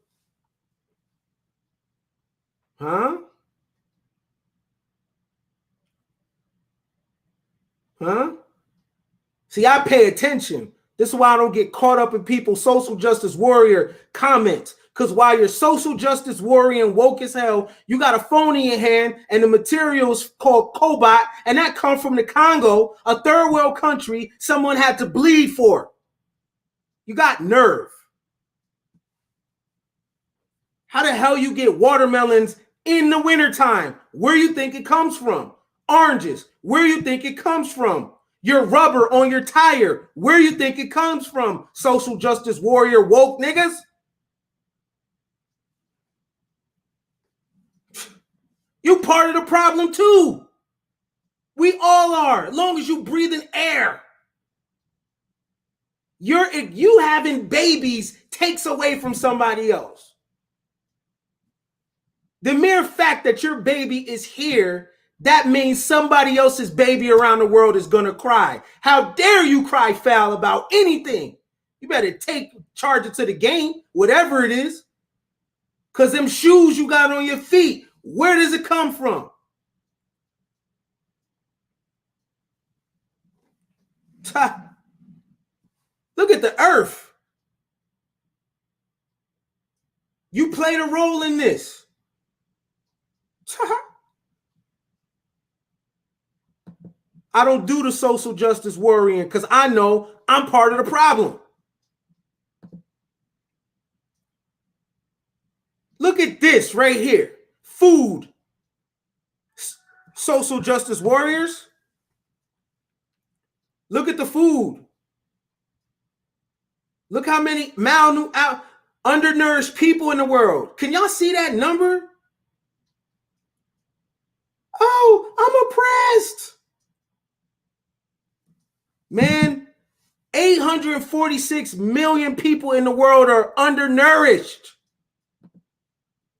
[SPEAKER 1] Huh? Huh? See, I pay attention. This is why I don't get caught up in people's social justice warrior comments. Because while you're social justice warrior and woke as hell, you got a phone in your hand and the material's called cobalt, and that comes from the Congo, a third world country someone had to bleed for. You got nerve. How the hell you get watermelons in the wintertime? Where you think it comes from? Oranges, where you think it comes from? Your rubber on your tire, where you think it comes from? Social justice warrior woke niggas. You part of the problem too. We all are, as long as you breathing air. You having babies takes away from somebody else. The mere fact that your baby is here, that means somebody else's baby around the world is going to cry. How dare you cry foul about anything? You better charge it to the game, whatever it is. Because them shoes you got on your feet, where does it come from? Look at the earth. You played a role in this. I don't do the social justice worrying because I know I'm part of the problem. Look at this right here. Food. Social justice warriors. Look at the food. Look how many undernourished people in the world. Can y'all see that number? Oh, I'm oppressed. Man, 846 million people in the world are undernourished.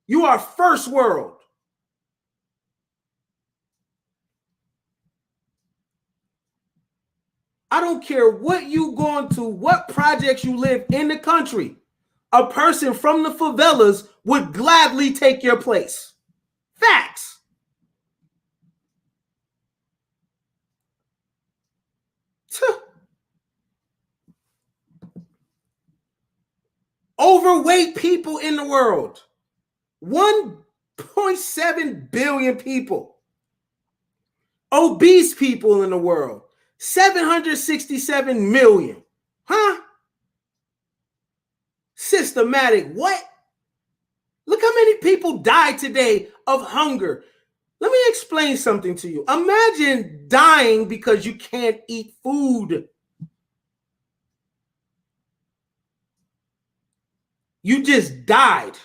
[SPEAKER 1] You are first world. I don't care what you going to, what projects you live in the country. A person from the favelas would gladly take your place. Facts. Overweight people in the world. 1.7 billion people. Obese people in the world. 767 million. Huh? Systematic what? Look how many people died today of hunger. Let me explain something to you. Imagine dying because you can't eat food. You just died.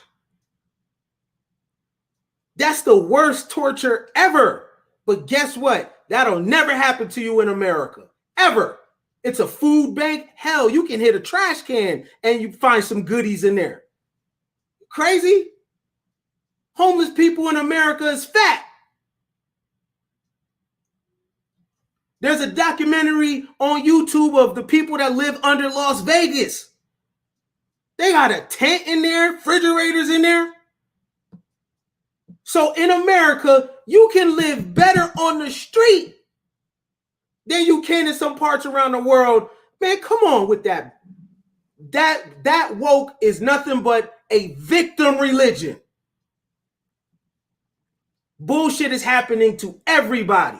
[SPEAKER 1] That's the worst torture ever. But guess what? That'll never happen to you in America. Ever. It's a food bank. Hell, you can hit a trash can and you find some goodies in there. Crazy? Homeless people in America is fat. There's a documentary on YouTube of the people that live under Las Vegas. They got a tent in there, refrigerators in there. So in America, you can live better on the street than you can in some parts around the world. Man, come on with that. That woke is nothing but a victim religion. Bullshit is happening to everybody.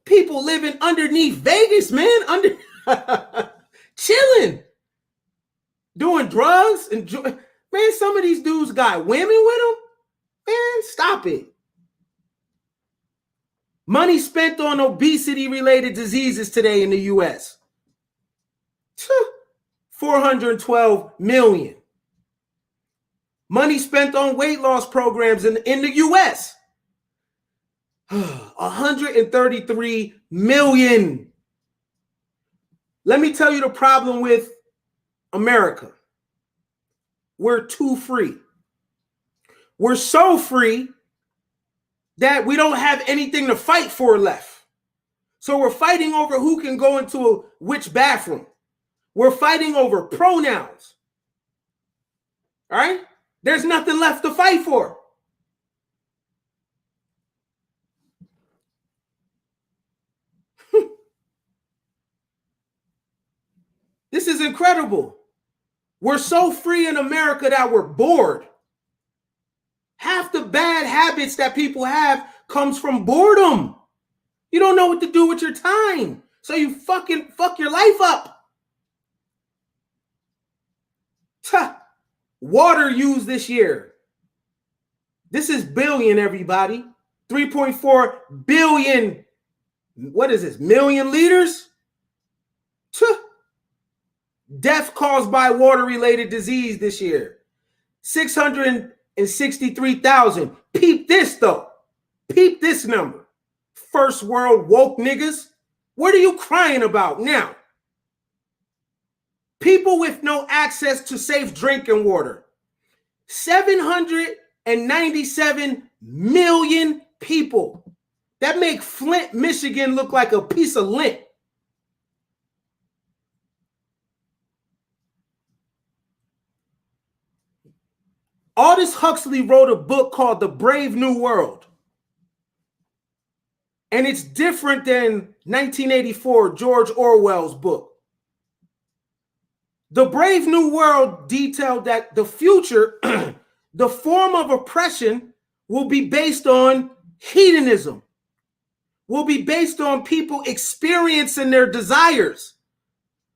[SPEAKER 1] People living underneath Vegas, man, chilling, doing drugs, man. Some of these dudes got women with them. Man, stop it. Money spent on obesity-related diseases today in the U.S. 412 million. Money spent on weight loss programs in the U.S. 133 million. Let me tell you the problem with America. We're too free. We're so free that we don't have anything to fight for left. So we're fighting over who can go into which bathroom. We're fighting over pronouns. All right? There's nothing left to fight for. This is incredible. We're so free in America that we're bored. Half the bad habits that people have comes from boredom. You don't know what to do with your time. So you fuck your life up. Water used this year. This is billion, everybody. 3.4 billion. What is this? Million liters? Death caused by water-related disease this year. 663,000. Peep this, though. Peep this number. First world woke niggas. What are you crying about now? People with no access to safe drinking water. 797 million people. That make Flint, Michigan look like a piece of lint. Aldous Huxley wrote a book called The Brave New World. And it's different than 1984, George Orwell's book. The Brave New World detailed that the future, the form of oppression will be based on hedonism, will be based on people experiencing their desires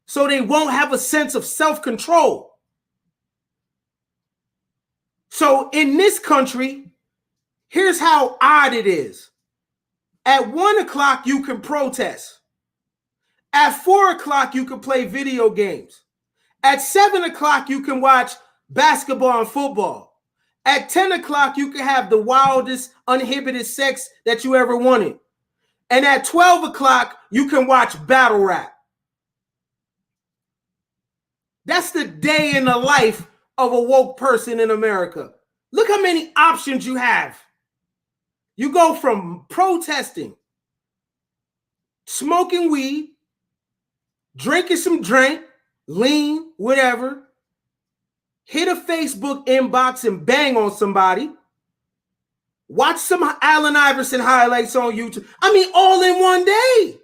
[SPEAKER 1] so they won't have a sense of self-control. So in this country, here's how odd it is. At 1 o'clock, you can protest. At 4 o'clock, you can play video games. At 7 o'clock, you can watch basketball and football. At 10 o'clock, you can have the wildest, uninhibited sex that you ever wanted. And at 12 o'clock, you can watch battle rap. That's the day in the life of a woke person in America. Look how many options you have. You go from protesting, smoking weed, drinking some drink, lean, whatever, hit a Facebook inbox and bang on somebody, watch some Allen Iverson highlights on YouTube. I mean, all in one day.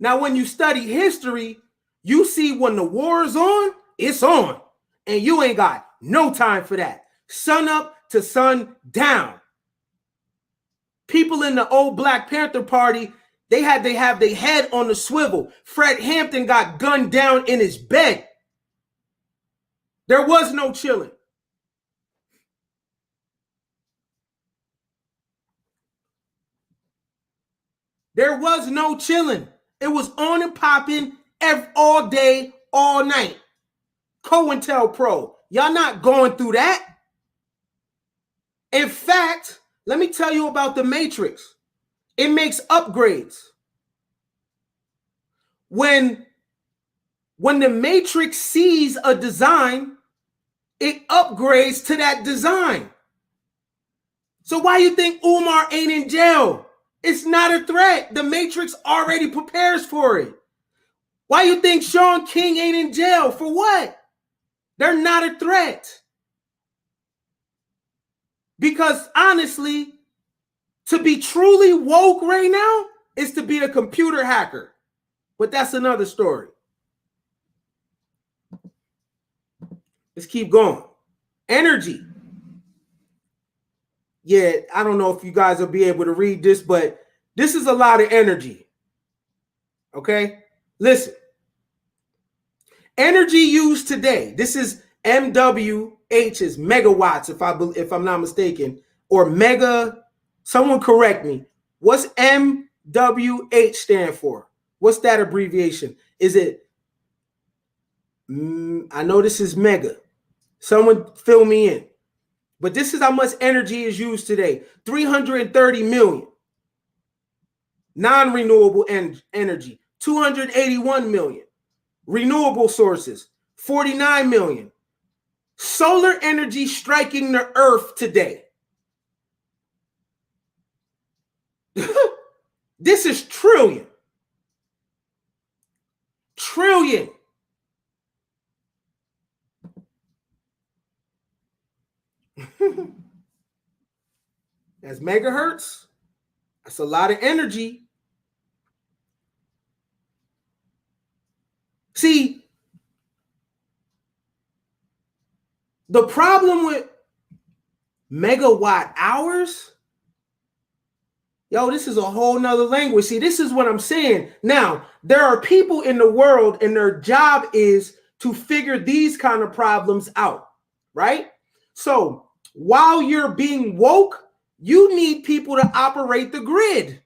[SPEAKER 1] Now, when you study history, you see when the war is on, it's on. And you ain't got no time for that. Sun up to sun down. People in the old Black Panther Party, they have their head on the swivel. Fred Hampton got gunned down in his bed. There was no chilling. There was no chilling. It was on and popping all day, all night. COINTELPRO. Y'all not going through that. In fact, let me tell you about the Matrix. It makes upgrades. When the Matrix sees a design, it upgrades to that design. So why you think Umar ain't in jail? It's not a threat. The Matrix already prepares for it. Why you think Sean King ain't in jail? For what? They're not a threat. Because honestly, to be truly woke right now is to be a computer hacker. But that's another story. Let's keep going. Energy. Yeah, I don't know if you guys will be able to read this, but this is a lot of energy. Okay? Listen. Energy used today. This is MWH is megawatts, if I'm not mistaken, or mega. Someone correct me. What's MWH stand for? What's that abbreviation? Is it? I know this is mega. Someone fill me in. But this is how much energy is used today: 330 million. Non-renewable energy, 281 million. Renewable sources, 49 million. Solar energy striking the earth today. This is trillion. Trillion. That's megahertz. That's a lot of energy. See, the problem with megawatt hours, yo, this is a whole nother language. See, this is what I'm saying. Now, there are people in the world and their job is to figure these kind of problems out, right? So while you're being woke, you need people to operate the grid.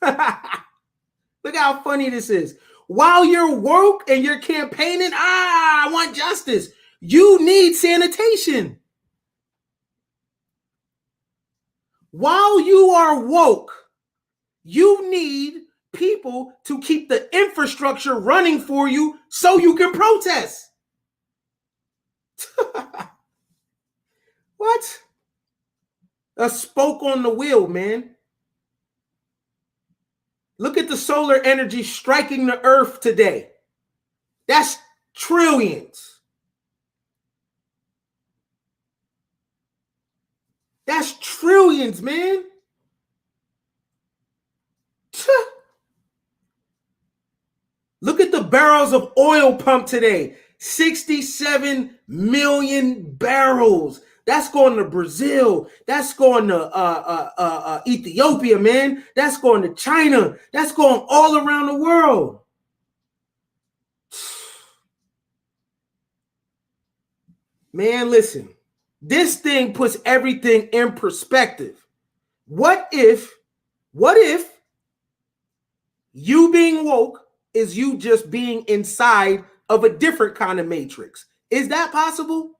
[SPEAKER 1] Look how funny this is. While you're woke and you're campaigning, I want justice, you need sanitation. While you are woke, you need people to keep the infrastructure running for you so you can protest. What? A spoke on the wheel, man. Look at the solar energy striking the earth today. That's trillions. That's trillions, man. Look at the barrels of oil pumped today. 67 million barrels. That's going to Brazil. That's going to Ethiopia, man. That's going to China. That's going all around the world. Man, listen. This thing puts everything in perspective. What if you being woke is you just being inside of a different kind of matrix? Is that possible?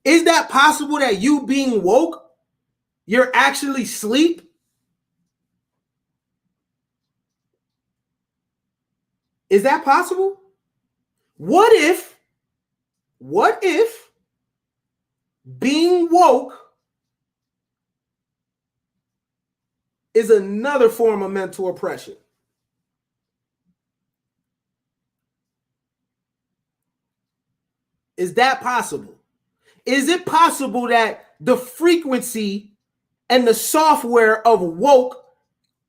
[SPEAKER 1] Is that possible that you being woke, you're actually asleep? Is that possible? What if being woke is another form of mental oppression? Is that possible? Is it possible that the frequency and the software of woke,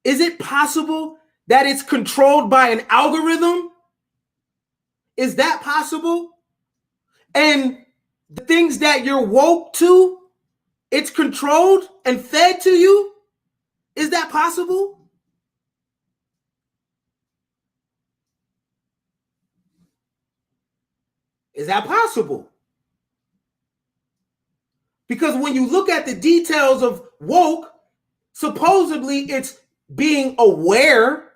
[SPEAKER 1] is it possible that it's controlled by an algorithm? Is that possible? And the things that you're woke to, it's controlled and fed to you? Is that possible? Is that possible? Because when you look at the details of woke, supposedly it's being aware,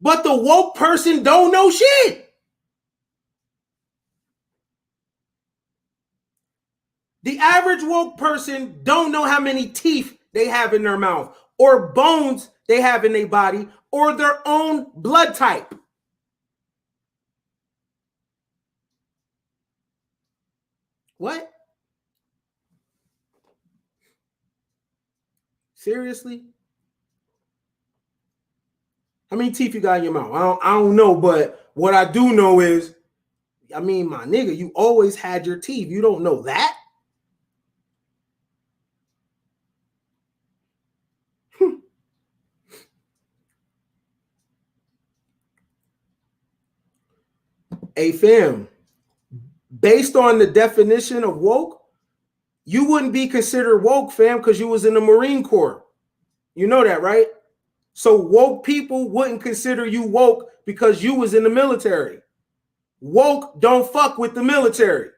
[SPEAKER 1] but the woke person don't know shit. The average woke person don't know how many teeth they have in their mouth, or bones they have in their body, or their own blood type. What? Seriously? How many teeth you got in your mouth? I don't know, but what I do know is, I mean, my nigga, you always had your teeth. You don't know that? Hey, fam, based on the definition of woke, You wouldn't be considered woke, fam, because you was in the Marine Corps. You know that, right? So woke people wouldn't consider you woke because you was in the military. Woke don't fuck with the military.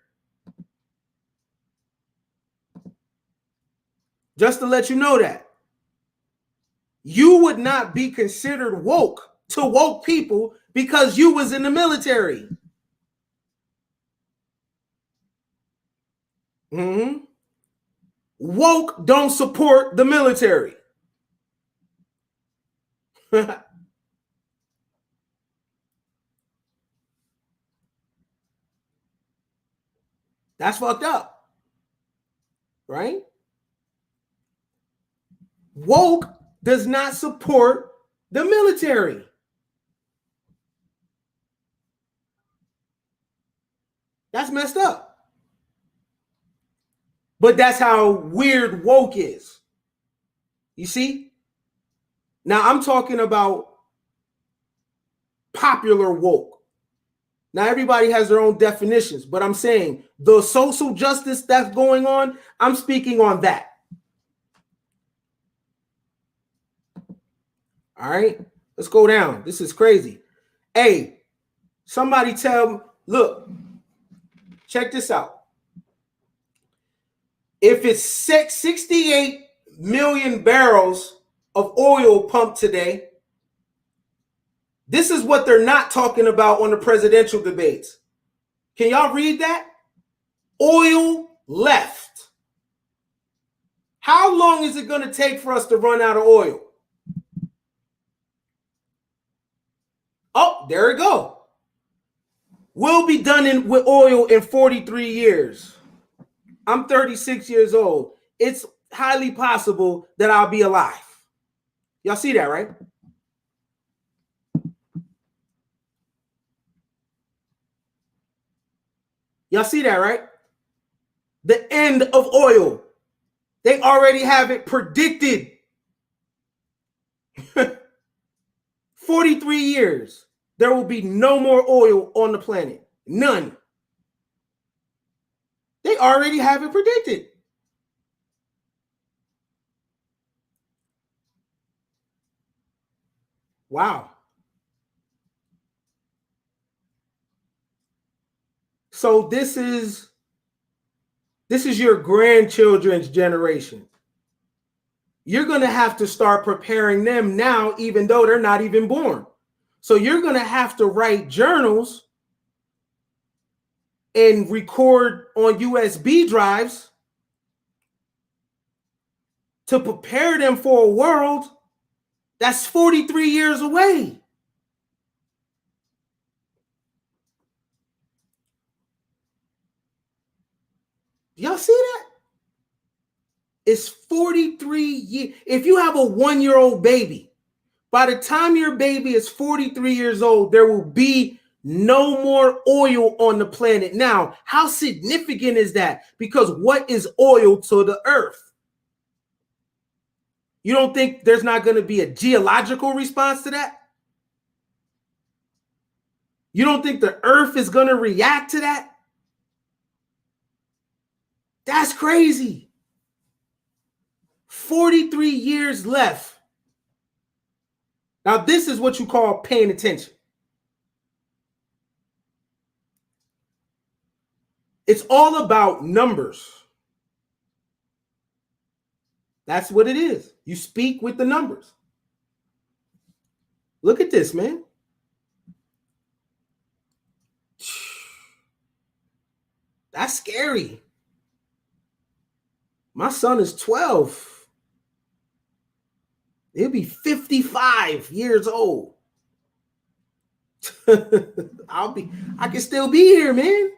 [SPEAKER 1] Just to let you know that. You would not be considered woke to woke people because you was in the military. Mm-hmm. Woke don't support the military. That's fucked up, right? Woke does not support the military. That's messed up. But that's how weird woke is. You see? Now I'm talking about popular woke. Now everybody has their own definitions, but I'm saying the social justice that's going on, I'm speaking on that. All right, let's go down. This is crazy. Hey, somebody tell me, look, check this out. If it's 68 million barrels of oil pumped today, this is what they're not talking about on the presidential debates. Can y'all read that? Oil left. How long is it going to take for us to run out of oil? Oh, there we go. We'll be done with oil in 43 years. I'm 36 years old. It's highly possible that I'll be alive. Y'all see that, right? Y'all see that, right? The end of oil. They already have it predicted. 43 years. There will be no more oil on the planet. None. They already have it predicted. Wow. So this is your grandchildren's generation. You're going to have to start preparing them now, even though they're not even born. So you're going to have to write journals and record on USB drives to prepare them for a world that's 43 years away. Y'all see that? It's 43 years. If you have a 1-year-old baby, by the time your baby is 43 years old, there will be no more oil on the planet. Now, how significant is that? Because what is oil to the earth? You don't think there's not going to be a geological response to that? You don't think the earth is going to react to that? That's crazy. 43 years left. Now, this is what you call paying attention. It's all about numbers. That's what it is. You speak with the numbers. Look at this, man. That's scary. My son is 12. He'll be 55 years old. I can still be here, man.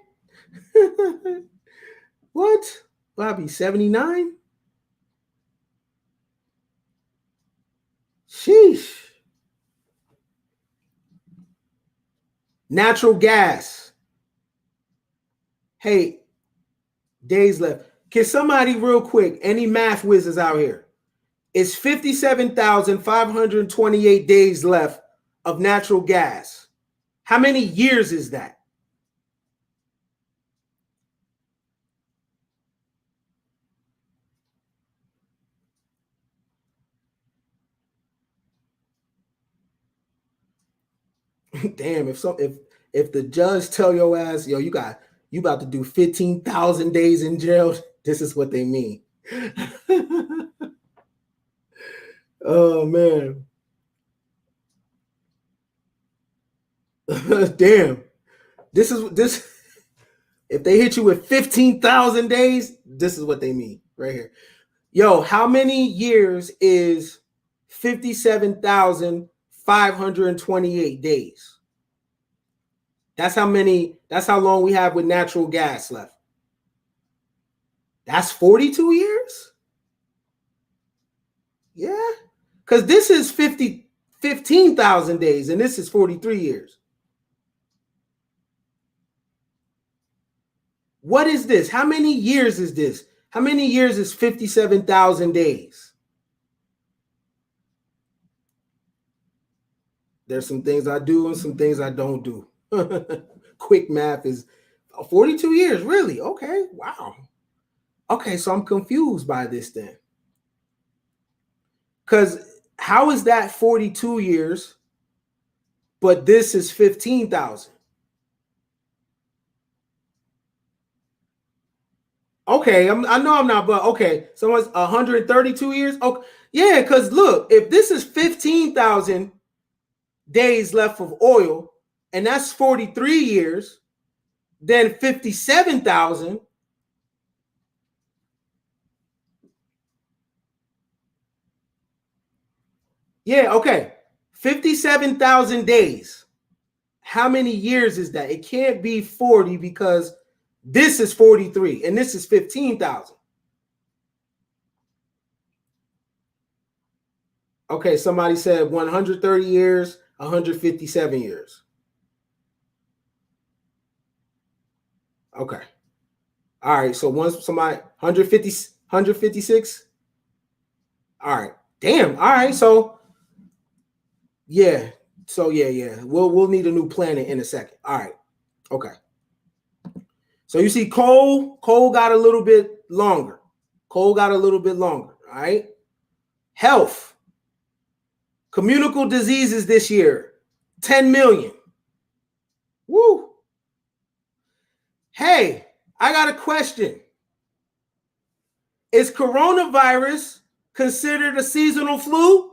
[SPEAKER 1] What? Will I be 79? Sheesh. Natural gas. Hey, days left. Can somebody real quick, any math whizzes out here? It's 57,528 days left of natural gas. How many years is that? Damn, if the judge tell your ass, yo, you about to do 15,000 days in jail, this is what they mean. Oh man. Damn. This if they hit you with 15,000 days, this is what they mean right here. Yo, how many years is 57,528 days? That's how long we have with natural gas left. That's 42 years? Yeah. Because this is 15,000 days and this is 43 years. What is this? How many years is this? How many years is 57,000 days? There's some things I do and some things I don't do. Quick math is 42 years, really? Okay, wow. Okay, so I'm confused by this then. Because how is that 42 years, but this is 15,000? Okay, I know I'm not, but okay, someone's 132 years. Okay, yeah, because look, if this is 15,000 days left of oil, and that's 43 years, then 57,000. Yeah, okay. 57,000 days. How many years is that? It can't be 40 because this is 43 and this is 15,000. Okay, somebody said 130 years, 157 years. Okay. All right, so once somebody 156. All right. Damn. All right, so yeah. So yeah. We'll need a new planet in a second. All right. Okay. So you see coal got a little bit longer. All right? Health. Communicable diseases this year, 10 million. Woo. Hey, I got a question. Is coronavirus considered a seasonal flu?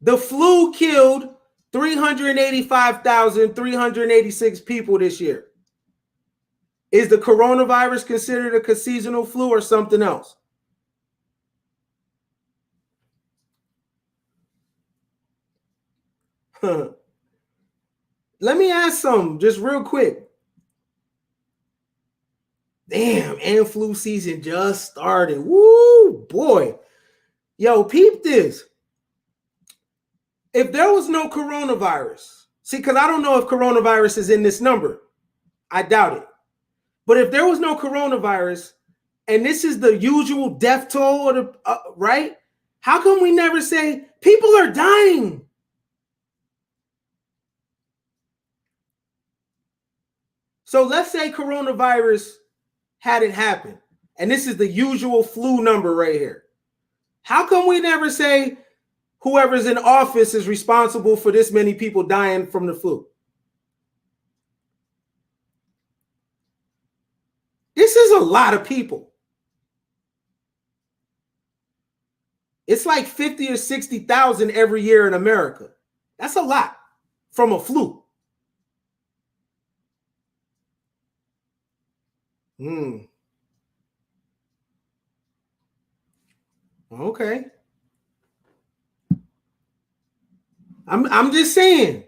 [SPEAKER 1] The flu killed 385,386 people this year. Is the coronavirus considered a seasonal flu or something else? Let me ask some just real quick. Damn, and flu season just started. Woo, boy. Yo, peep this. If there was no coronavirus, see, because I don't know if coronavirus is in this number. I doubt it. But if there was no coronavirus, and this is the usual death toll, or the right? How come we never say people are dying? So let's say coronavirus hadn't happened, and this is the usual flu number right here. How come we never say whoever's in office is responsible for this many people dying from the flu? This is a lot of people. It's like 50 or 60,000 every year in America. That's a lot from a flu. Okay. I'm just saying.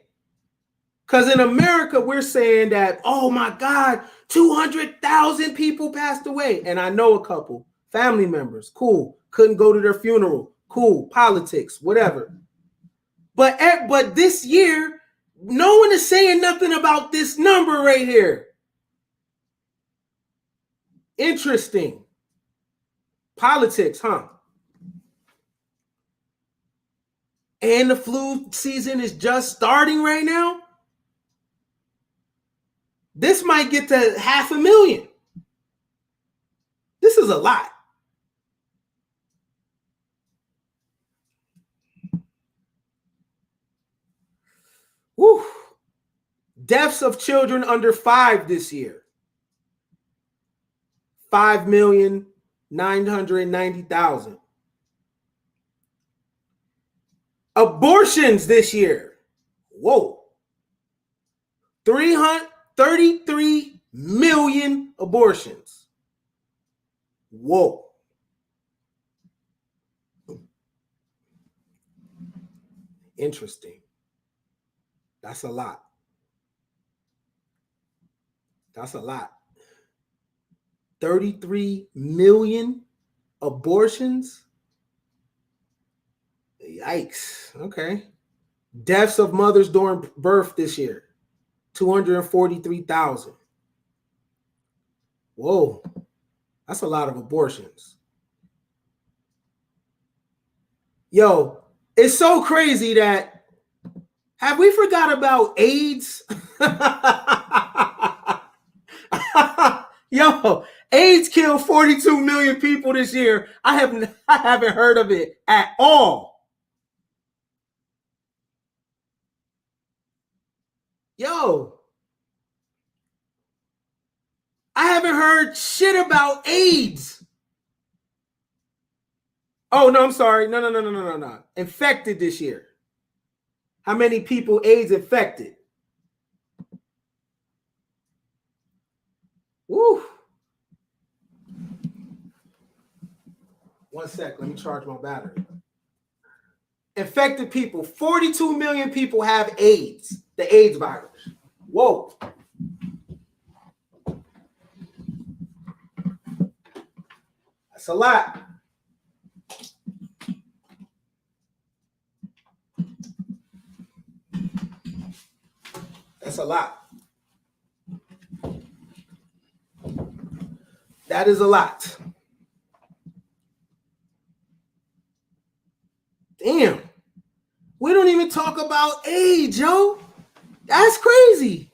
[SPEAKER 1] Because in America, we're saying that, oh my God, 200,000 people passed away. And I know a couple, family members, cool, couldn't go to their funeral, cool, politics, whatever. But this year, no one is saying nothing about this number right here. Interesting. Politics, huh? And the flu season is just starting right now. This might get to 500,000. This is a lot. Woo. Deaths of children under 5 this year. 5,990,000. Abortions this year. Whoa. 333 million abortions. Whoa. Interesting. That's a lot. That's a lot. 33 million abortions? Yikes. Okay. Deaths of mothers during birth this year. 243,000. Whoa. That's a lot of abortions. Yo, it's so crazy that have we forgot about AIDS? Yo, AIDS killed 42 million people this year. I haven't heard of it at all. Yo, I haven't heard shit about AIDS. Oh, no, I'm sorry. No. Infected this year. How many people AIDS infected? Woo. 1 sec. Let me charge my battery. Infected people. 42 million people have AIDS. The AIDS virus. Whoa. That's a lot. That's a lot. That is a lot. Damn. We don't even talk about AIDS, yo. That's crazy.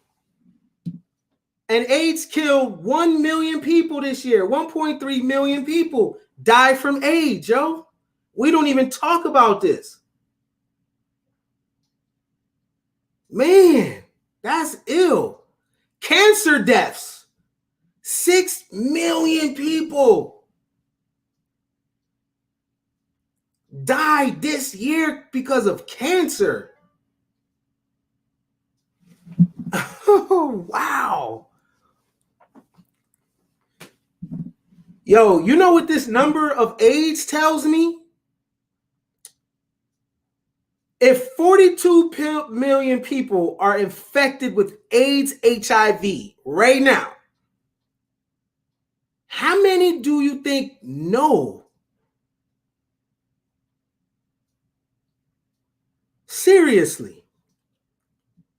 [SPEAKER 1] And AIDS killed 1 million people this year. 1.3 million people died from AIDS, yo. We don't even talk about this. Man, that's ill. Cancer deaths. 6 million people died this year because of cancer. Oh, wow. Yo, you know what this number of AIDS tells me? If 42 million people are infected with AIDS HIV right now, how many do you think know? Seriously.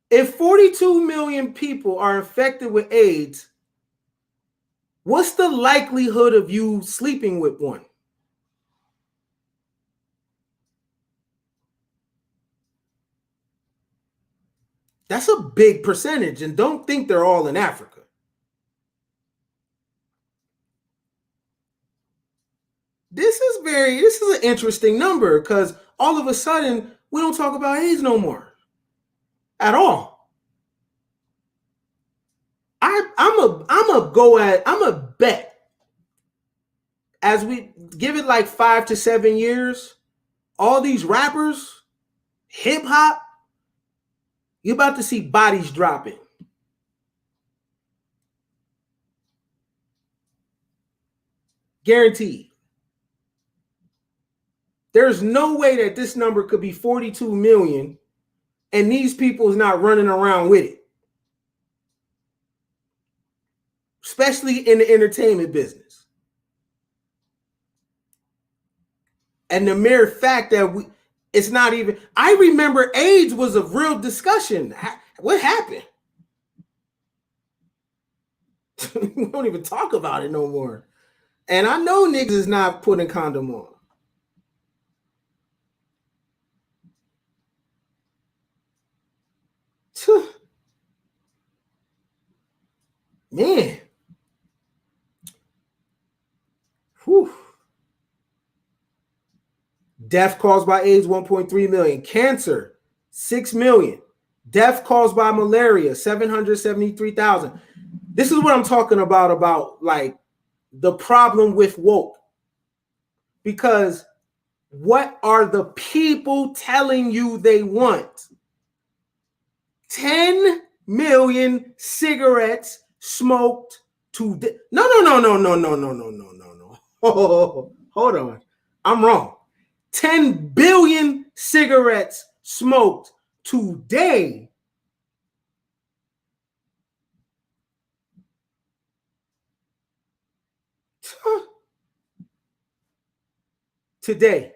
[SPEAKER 1] If 42 million people are infected with AIDS, what's the likelihood of you sleeping with one? That's a big percentage, and don't think they're all in Africa. This is an interesting number because all of a sudden we don't talk about AIDS no more at all. I'm a bet as we give it like 5 to 7 years, all these rappers, hip hop, you're about to see bodies dropping. Guaranteed. There's no way that this number could be 42 million and these people is not running around with it. Especially in the entertainment business. And the mere fact that it's not even, I remember AIDS was a real discussion. What happened? We don't even talk about it no more. And I know niggas is not putting condom on. Man. Whew. Death caused by AIDS, 1.3 million. Cancer, 6 million. Death caused by malaria, 773,000. This is what I'm talking about like the problem with woke. Because what are the people telling you they want? 10 million cigarettes smoked today. No. Oh, hold on. I'm wrong. 10 billion cigarettes smoked today. Today.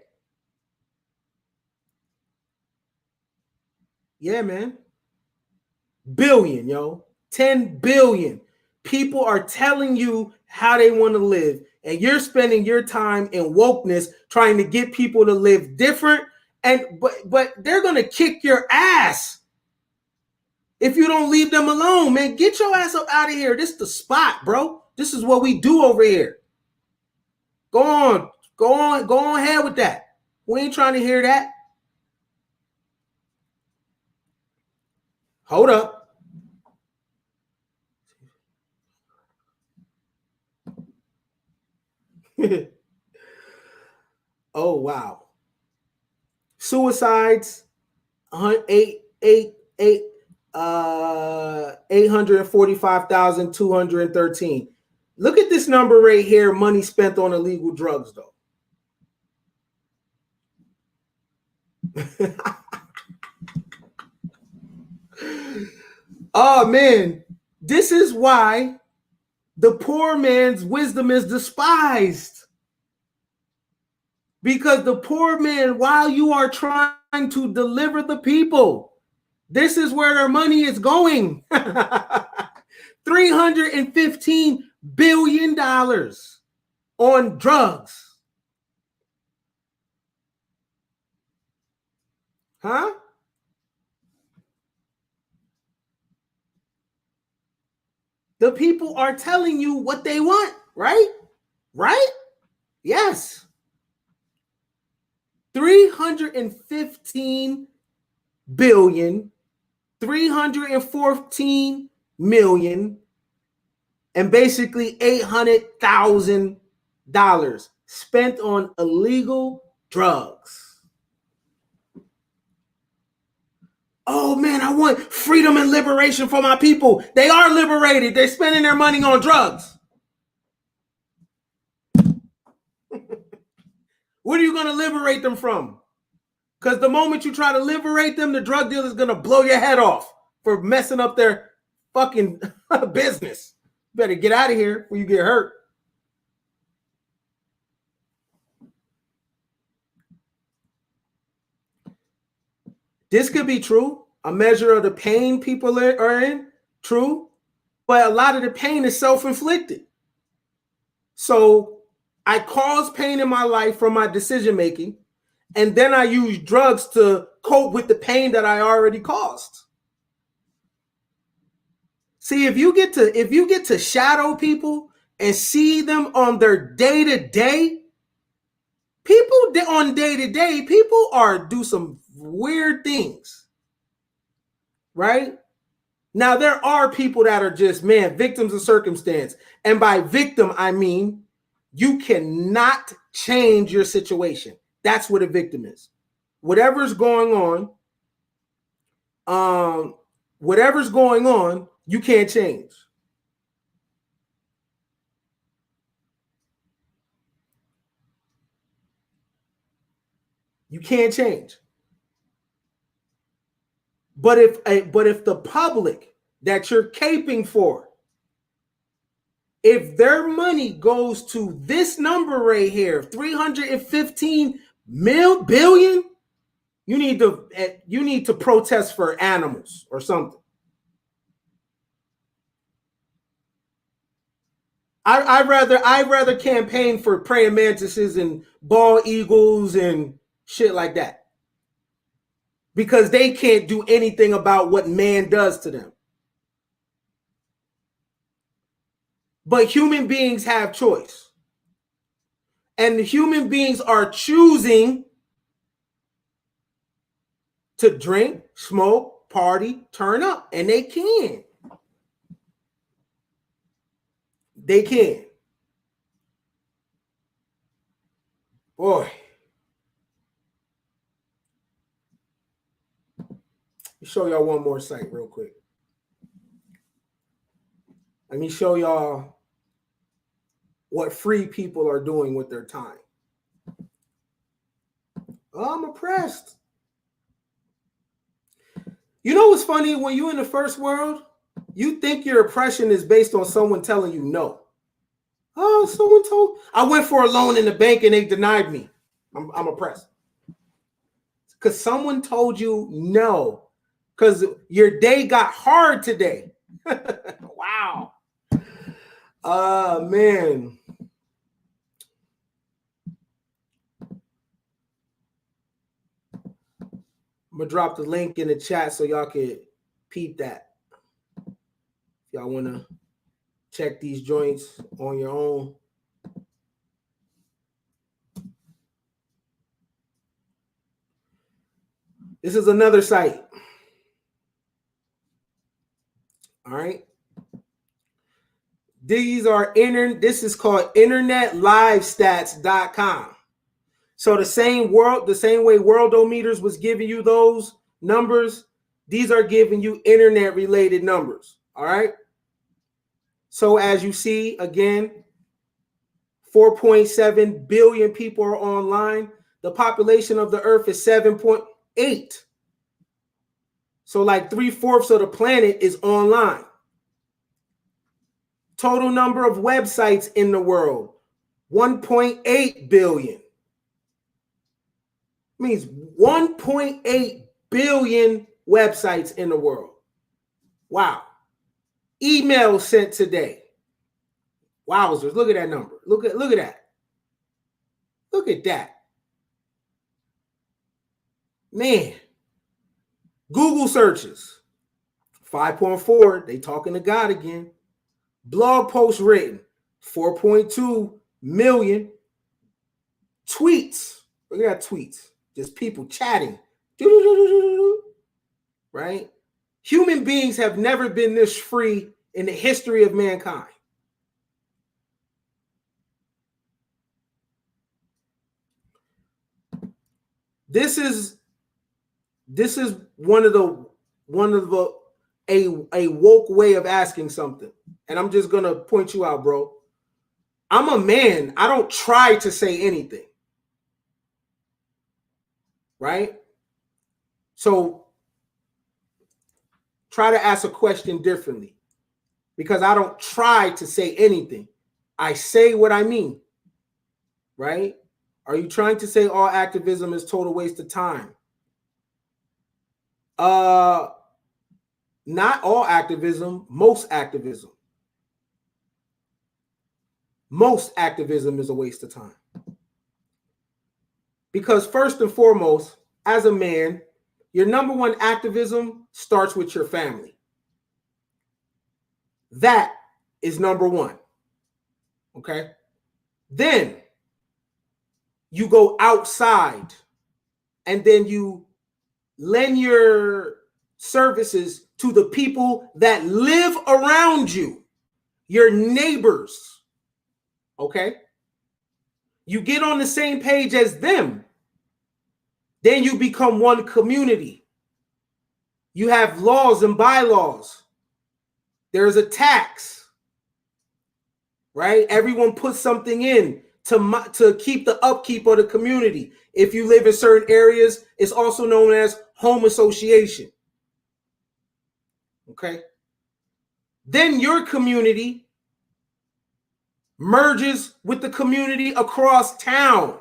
[SPEAKER 1] Yeah, man. Billion, yo. 10 billion. People are telling you how they want to live, and you're spending your time in wokeness trying to get people to live different. And but they're gonna kick your ass if you don't leave them alone, man. Get your ass up out of here. This is the spot, bro. This is what we do over here. Go on ahead with that. We ain't trying to hear that. Hold up. Oh wow. Suicides, 845,213. Look at this number right here. Money spent on illegal drugs, though. Oh man, this is why the poor man's wisdom is despised. Because the poor man, while you are trying to deliver the people, this is where their money is going. $315 billion on drugs. Huh? The people are telling you what they want, right? Right? Yes. 315 billion, 314 million, and basically $800,000 spent on illegal drugs. Oh man, I want freedom and liberation for my people. They are liberated. They're spending their money on drugs. What are you going to liberate them from? Because the moment you try to liberate them, the drug dealer is going to blow your head off for messing up their fucking business. You better get out of here before you get hurt. This could be true. A measure of the pain people are in, true. But a lot of the pain is self-inflicted. So I cause pain in my life from my decision making, and then I use drugs to cope with the pain that I already caused. See, if you get to shadow people and see them on their day-to-day, people on day-to-day, people do some weird things. Right? Now, there are people that are just, man, victims of circumstance. And by victim, I mean you cannot change your situation. That's what a victim is. Whatever's going on, you can't change. You can't change. But if the public that you're caping for, if their money goes to this number right here, 315 billion, you need to protest for animals or something. I'd rather campaign for praying mantises and bald eagles and shit like that, because they can't do anything about what man does to them. But human beings have choice. And human beings are choosing to drink, smoke, party, turn up. And they can. They can. Boy. Let me show y'all one more site real quick. Let me show y'all what free people are doing with their time. Oh, I'm oppressed. You know what's funny? When you're in the first world, you think your oppression is based on someone telling you no. Oh, someone told. I went for a loan in the bank and they denied me. I'm oppressed. Because someone told you no. Because your day got hard today. Wow. Man. I'm going to drop the link in the chat so y'all can peep that. If y'all want to check these joints on your own. This is another site. All right. This is called internetlivestats.com. So the same way Worldometers was giving you those numbers, these are giving you internet related numbers. All right. So as you see, again, 4.7 billion people are online. The population of the earth is 7.8. So like 3/4 of the planet is online. Total number of websites in the world, 1.8 billion. Means 1.8 billion websites in the world. Wow. Emails sent today. Wowzers. Look at that number. Look at that. Look at that. Man. Google searches. 5.4. They talking to God again. Blog posts written. 4.2 million. Tweets. Look at that tweets. Just people chatting. Right? Human beings have never been this free in the history of mankind. This is one of a woke way of asking something. And I'm just gonna point you out, bro. I'm a man. I don't try to say anything. Right? So try to ask a question differently. Because I don't try to say anything. I say what I mean. Right? Are you trying to say all activism is total waste of time? Not all activism, most activism. Most activism is a waste of time. Because first and foremost, as a man, your number one activism starts with your family. That is number one. Okay? Then you go outside and then you lend your services to the people that live around you, your neighbors. Okay? You get on the same page as them. Then you become one community. You have laws and bylaws. There's a tax. Right? Everyone puts something in to keep the upkeep of the community. If you live in certain areas, it's also known as home association. Okay? Then your community merges with the community across town.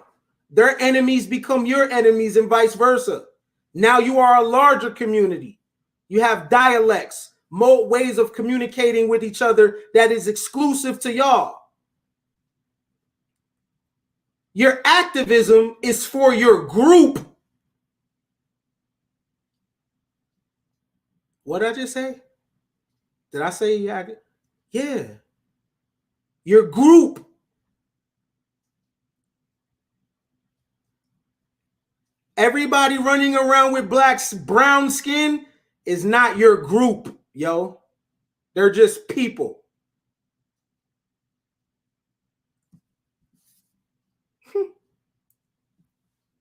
[SPEAKER 1] Their enemies become your enemies and vice versa. Now you are a larger community. You have dialects, more ways of communicating with each other that is exclusive to y'all. Your activism is for your group. What did I just say? Did I say yeah? your group. Everybody running around with brown skin is not your group, yo. They're just people.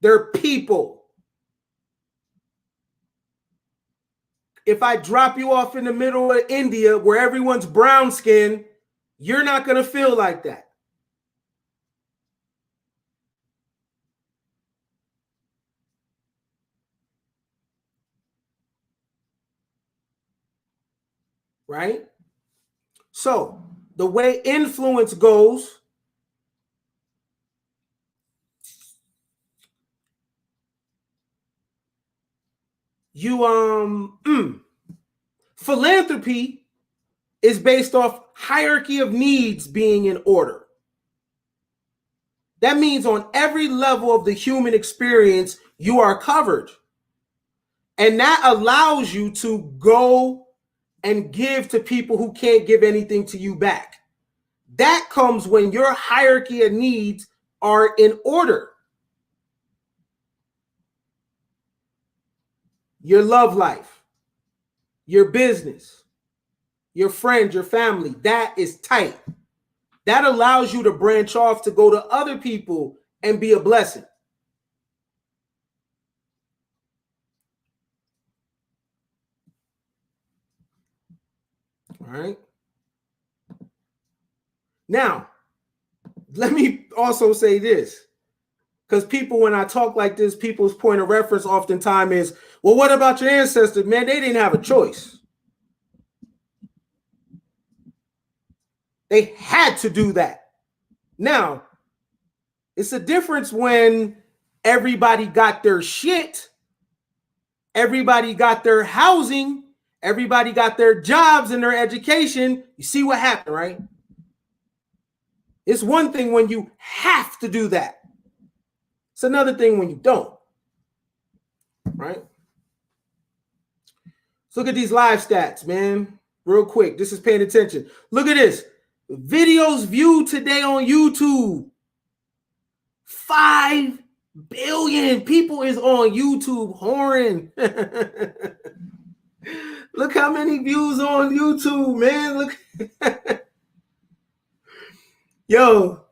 [SPEAKER 1] They're people. If I drop you off in the middle of India where everyone's brown skin, you're not going to feel like that. Right? So the way influence goes, philanthropy is based off hierarchy of needs being in order. That means on every level of the human experience, you are covered. And that allows you to go and give to people who can't give anything to you back. That comes when your hierarchy of needs are in order. Your love life, your business, your friends, your family, that is tight. That allows you to branch off to go to other people and be a blessing. All right. Now, let me also say this, because people, when I talk like this, people's point of reference oftentimes is, well, what about your ancestors? Man, they didn't have a choice. They had to do that. Now, it's a difference when everybody got their shit, everybody got their housing, everybody got their jobs and their education. You see what happened, right? It's one thing when you have to do that. It's another thing when you don't, right? Let's look at these live stats, man. Real quick. This is paying attention. Look at this. Videos viewed today on YouTube. 5 billion people is on YouTube whoring. Look how many views on YouTube, man. Look. Yo,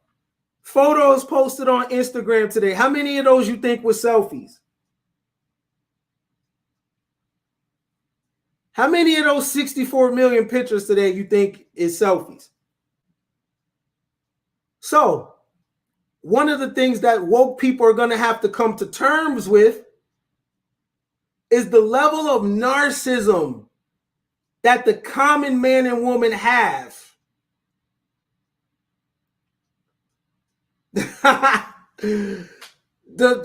[SPEAKER 1] photos posted on Instagram today. How many of those you think were selfies? How many of those 64 million pictures today you think is selfies? So, one of the things that woke people are going to have to come to terms with is the level of narcissism that the common man and woman have. Do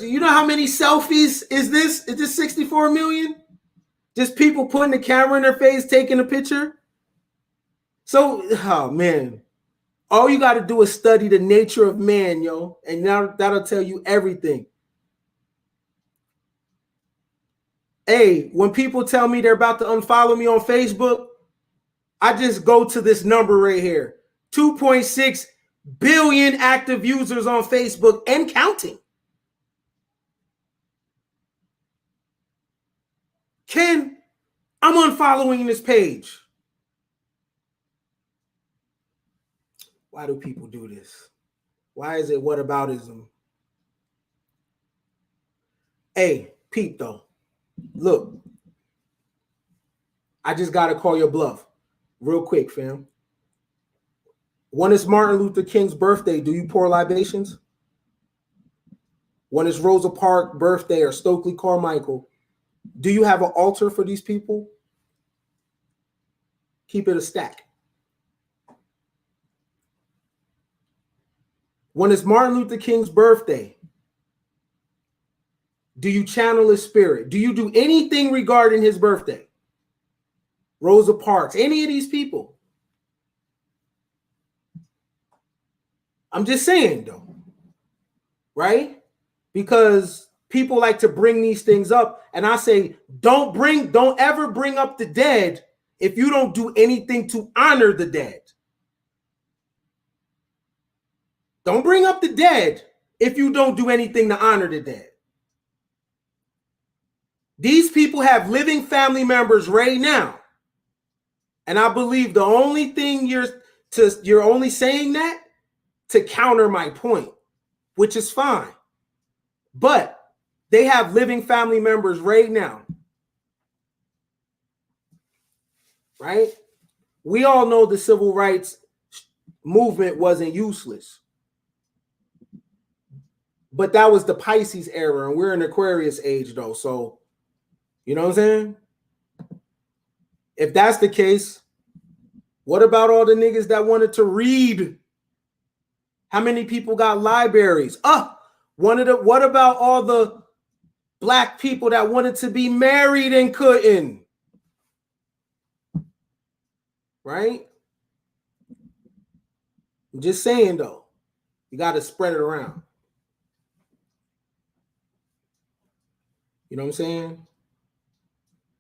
[SPEAKER 1] you know how many selfies is this? Is this 64 million? Just people putting the camera in their face, taking a picture? So, oh man. All you got to do is study the nature of man, yo, and now that'll tell you everything. Hey, when people tell me they're about to unfollow me on Facebook, I just go to this number right here. 2.6 billion active users on Facebook and counting. Ken, I'm unfollowing this page. Why do people do this? Why is it whataboutism? Hey, Pete, though. Look, I just got to call your bluff real quick, fam. When it's Martin Luther King's birthday, do you pour libations? When it's Rosa Parks' birthday or Stokely Carmichael, do you have an altar for these people? Keep it a stack. When it's Martin Luther King's birthday, do you channel his spirit? Do you do anything regarding his birthday? Rosa Parks, any of these people? I'm just saying, though, right? Because people like to bring these things up, and I say, don't ever bring up the dead if you don't do anything to honor the dead. Don't bring up the dead if you don't do anything to honor the dead. These people have living family members right now. And I believe the only thing you're only saying that to counter my point, which is fine. But they have living family members right now. Right? We all know the civil rights movement wasn't useless. But that was the Pisces era, and we're in Aquarius age, though. So, you know what I'm saying? If that's the case, what about all the niggas that wanted to read? How many people got libraries? What about all the black people that wanted to be married and couldn't? Right? I'm just saying, though, you got to spread it around. You know what I'm saying?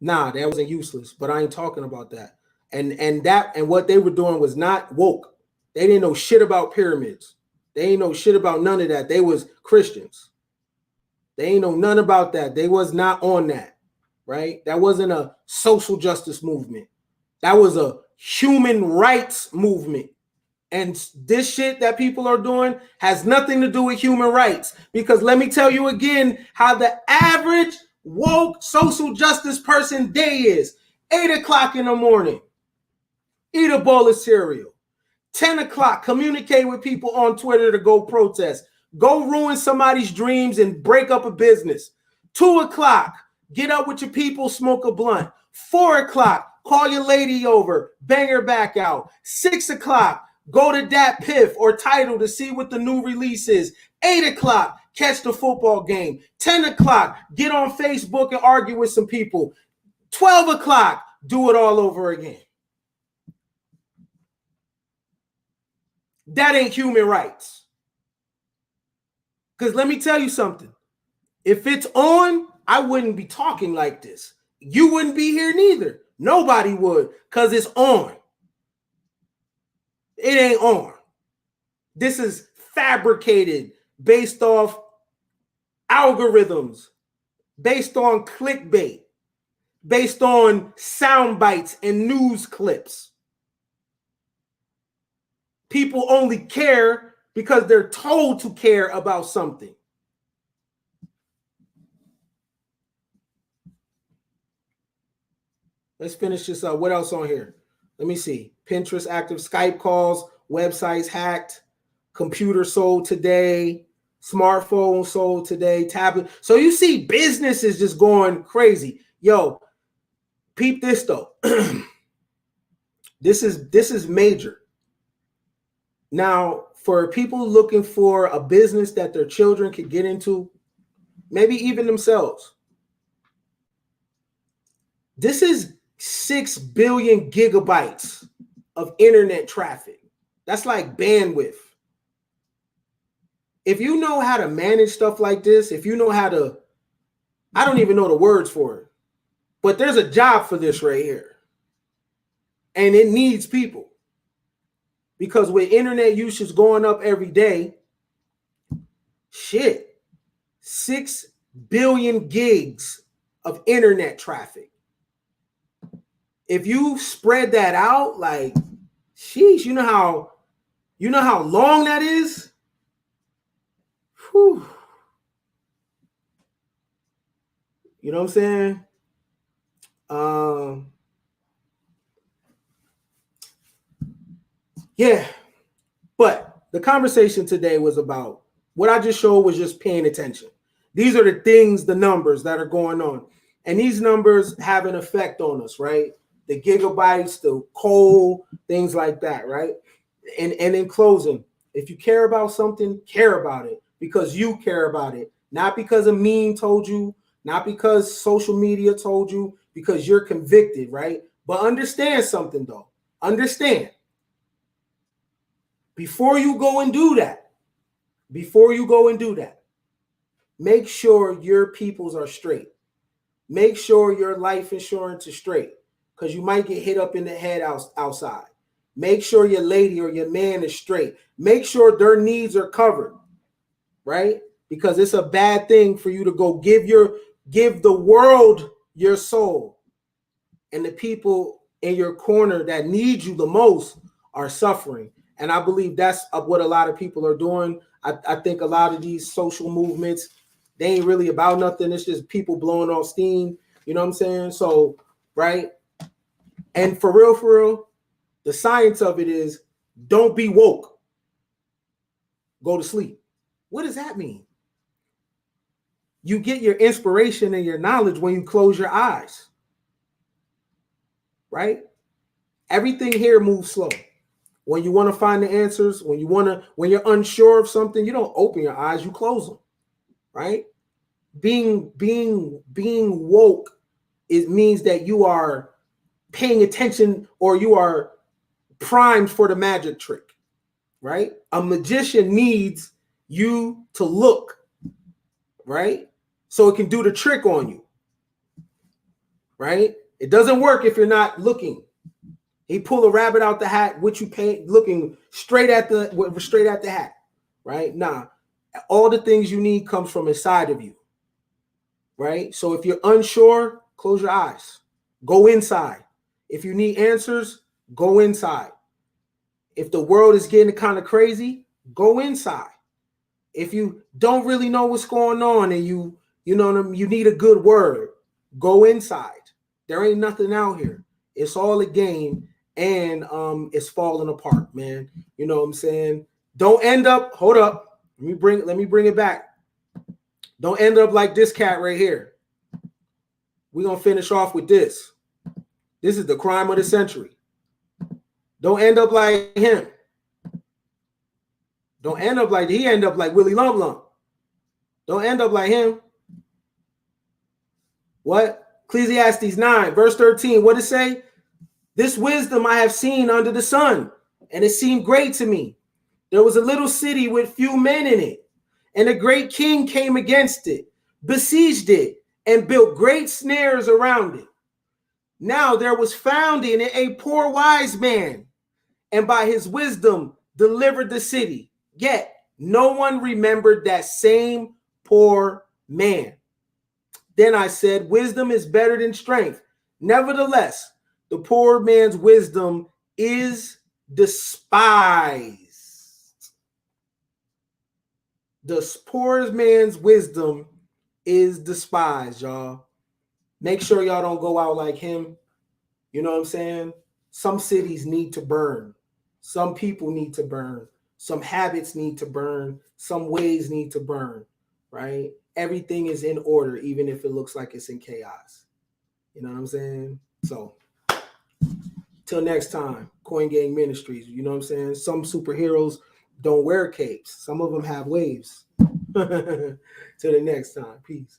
[SPEAKER 1] Nah, that wasn't useless, but I ain't talking about that. And what they were doing was not woke. They didn't know shit about pyramids. They ain't know shit about none of that. They was Christians. They ain't know none about that. They was not on that, right? That wasn't a social justice movement. That was a human rights movement. And this shit that people are doing has nothing to do with human rights. Because let me tell you again how the average woke social justice person day is. 8 o'clock in the morning, eat a bowl of cereal. 10 o'clock, communicate with people on Twitter to go protest. Go ruin somebody's dreams and break up a business. 2 o'clock, get up with your people, smoke a blunt. 4 o'clock, call your lady over, bang her back out. 6 o'clock, go to Dat Piff or Tidal to see what the new release is. 8 o'clock, catch the football game. 10 o'clock, get on Facebook and argue with some people. 12 o'clock, do it all over again. That ain't human rights. Because let me tell you something. If it's on, I wouldn't be talking like this. You wouldn't be here neither. Nobody would, because it's on. It ain't on. This is fabricated based off algorithms, based on clickbait, based on sound bites and news clips. People only care because they're told to care about something. Let's finish this up. What else on here? Let me see. Pinterest active, Skype calls, websites hacked, computer sold today, smartphone sold today, tablet. So you see businesses just going crazy. Yo, peep this though. This is major. Now, for people looking for a business that their children could get into, maybe even themselves, this is 6 billion gigabytes of internet traffic. That's like bandwidth. If you know how to manage stuff like this, if you know how to, I don't even know the words for it, but there's a job for this right here. And it needs people. Because with internet usage going up every day, shit, 6 billion gigs of internet traffic. If you spread that out, like, sheesh, you know how long that is? Whew. You know what I'm saying? Yeah. But the conversation today was about what I just showed was just paying attention. These are the things, the numbers that are going on. And these numbers have an effect on us, right? The gigabytes, the coal, things like that, right? And in closing, if you care about something, care about it because you care about it. Not because a meme told you, not because social media told you, because you're convicted, right? But understand something though. Understand. Before you go and do that, make sure your peoples are straight. Make sure your life insurance is straight because you might get hit up in the head outside. Make sure your lady or your man is straight. Make sure their needs are covered, right? Because it's a bad thing for you to go give the world your soul, and the people in your corner that need you the most are suffering. And I believe that's what a lot of people are doing. I think a lot of these social movements, they ain't really about nothing. It's just people blowing off steam. You know what I'm saying? So, right? And for real, the science of it is don't be woke. Go to sleep. What does that mean? You get your inspiration and your knowledge when you close your eyes. Right? Everything here moves slow. When you want to find the answers, when you're unsure of something, you don't open your eyes, you close them. Right? Being woke, it means that you are paying attention or you are primed for the magic trick. Right? A magician needs you to look, right? So it can do the trick on you. Right? It doesn't work if you're not looking. He pull a rabbit out the hat, which you pay looking straight at the hat, right? Nah, all the things you need comes from inside of you, right? So if you're unsure, close your eyes, go inside. If you need answers, go inside. If the world is getting kind of crazy, go inside. If you don't really know what's going on and you need a good word, go inside. There ain't nothing out here. It's all a game. And it's falling apart, man. You know what I'm saying? Don't end up, hold up. Let me bring it back. Don't end up like this cat right here. We're gonna finish off with this. This is the crime of the century. Don't end up like him. Don't end up like he end up like Willie Lump Lump. Don't end up like him. What? Ecclesiastes 9, verse 13. What it say? This wisdom I have seen under the sun, and it seemed great to me. There was a little city with few men in it, and a great king came against it, besieged it, and built great snares around it. Now there was found in it a poor wise man, and by his wisdom delivered the city. Yet no one remembered that same poor man. Then I said, wisdom is better than strength. Nevertheless, the poor man's wisdom is despised. The poor man's wisdom is despised, y'all. Make sure y'all don't go out like him. You know what I'm saying? Some cities need to burn. Some people need to burn. Some habits need to burn. Some ways need to burn, right? Everything is in order, even if it looks like it's in chaos. You know what I'm saying? So, till next time, Coin Gang Ministries. You know what I'm saying? Some superheroes don't wear capes. Some of them have waves. Till the next time. Peace.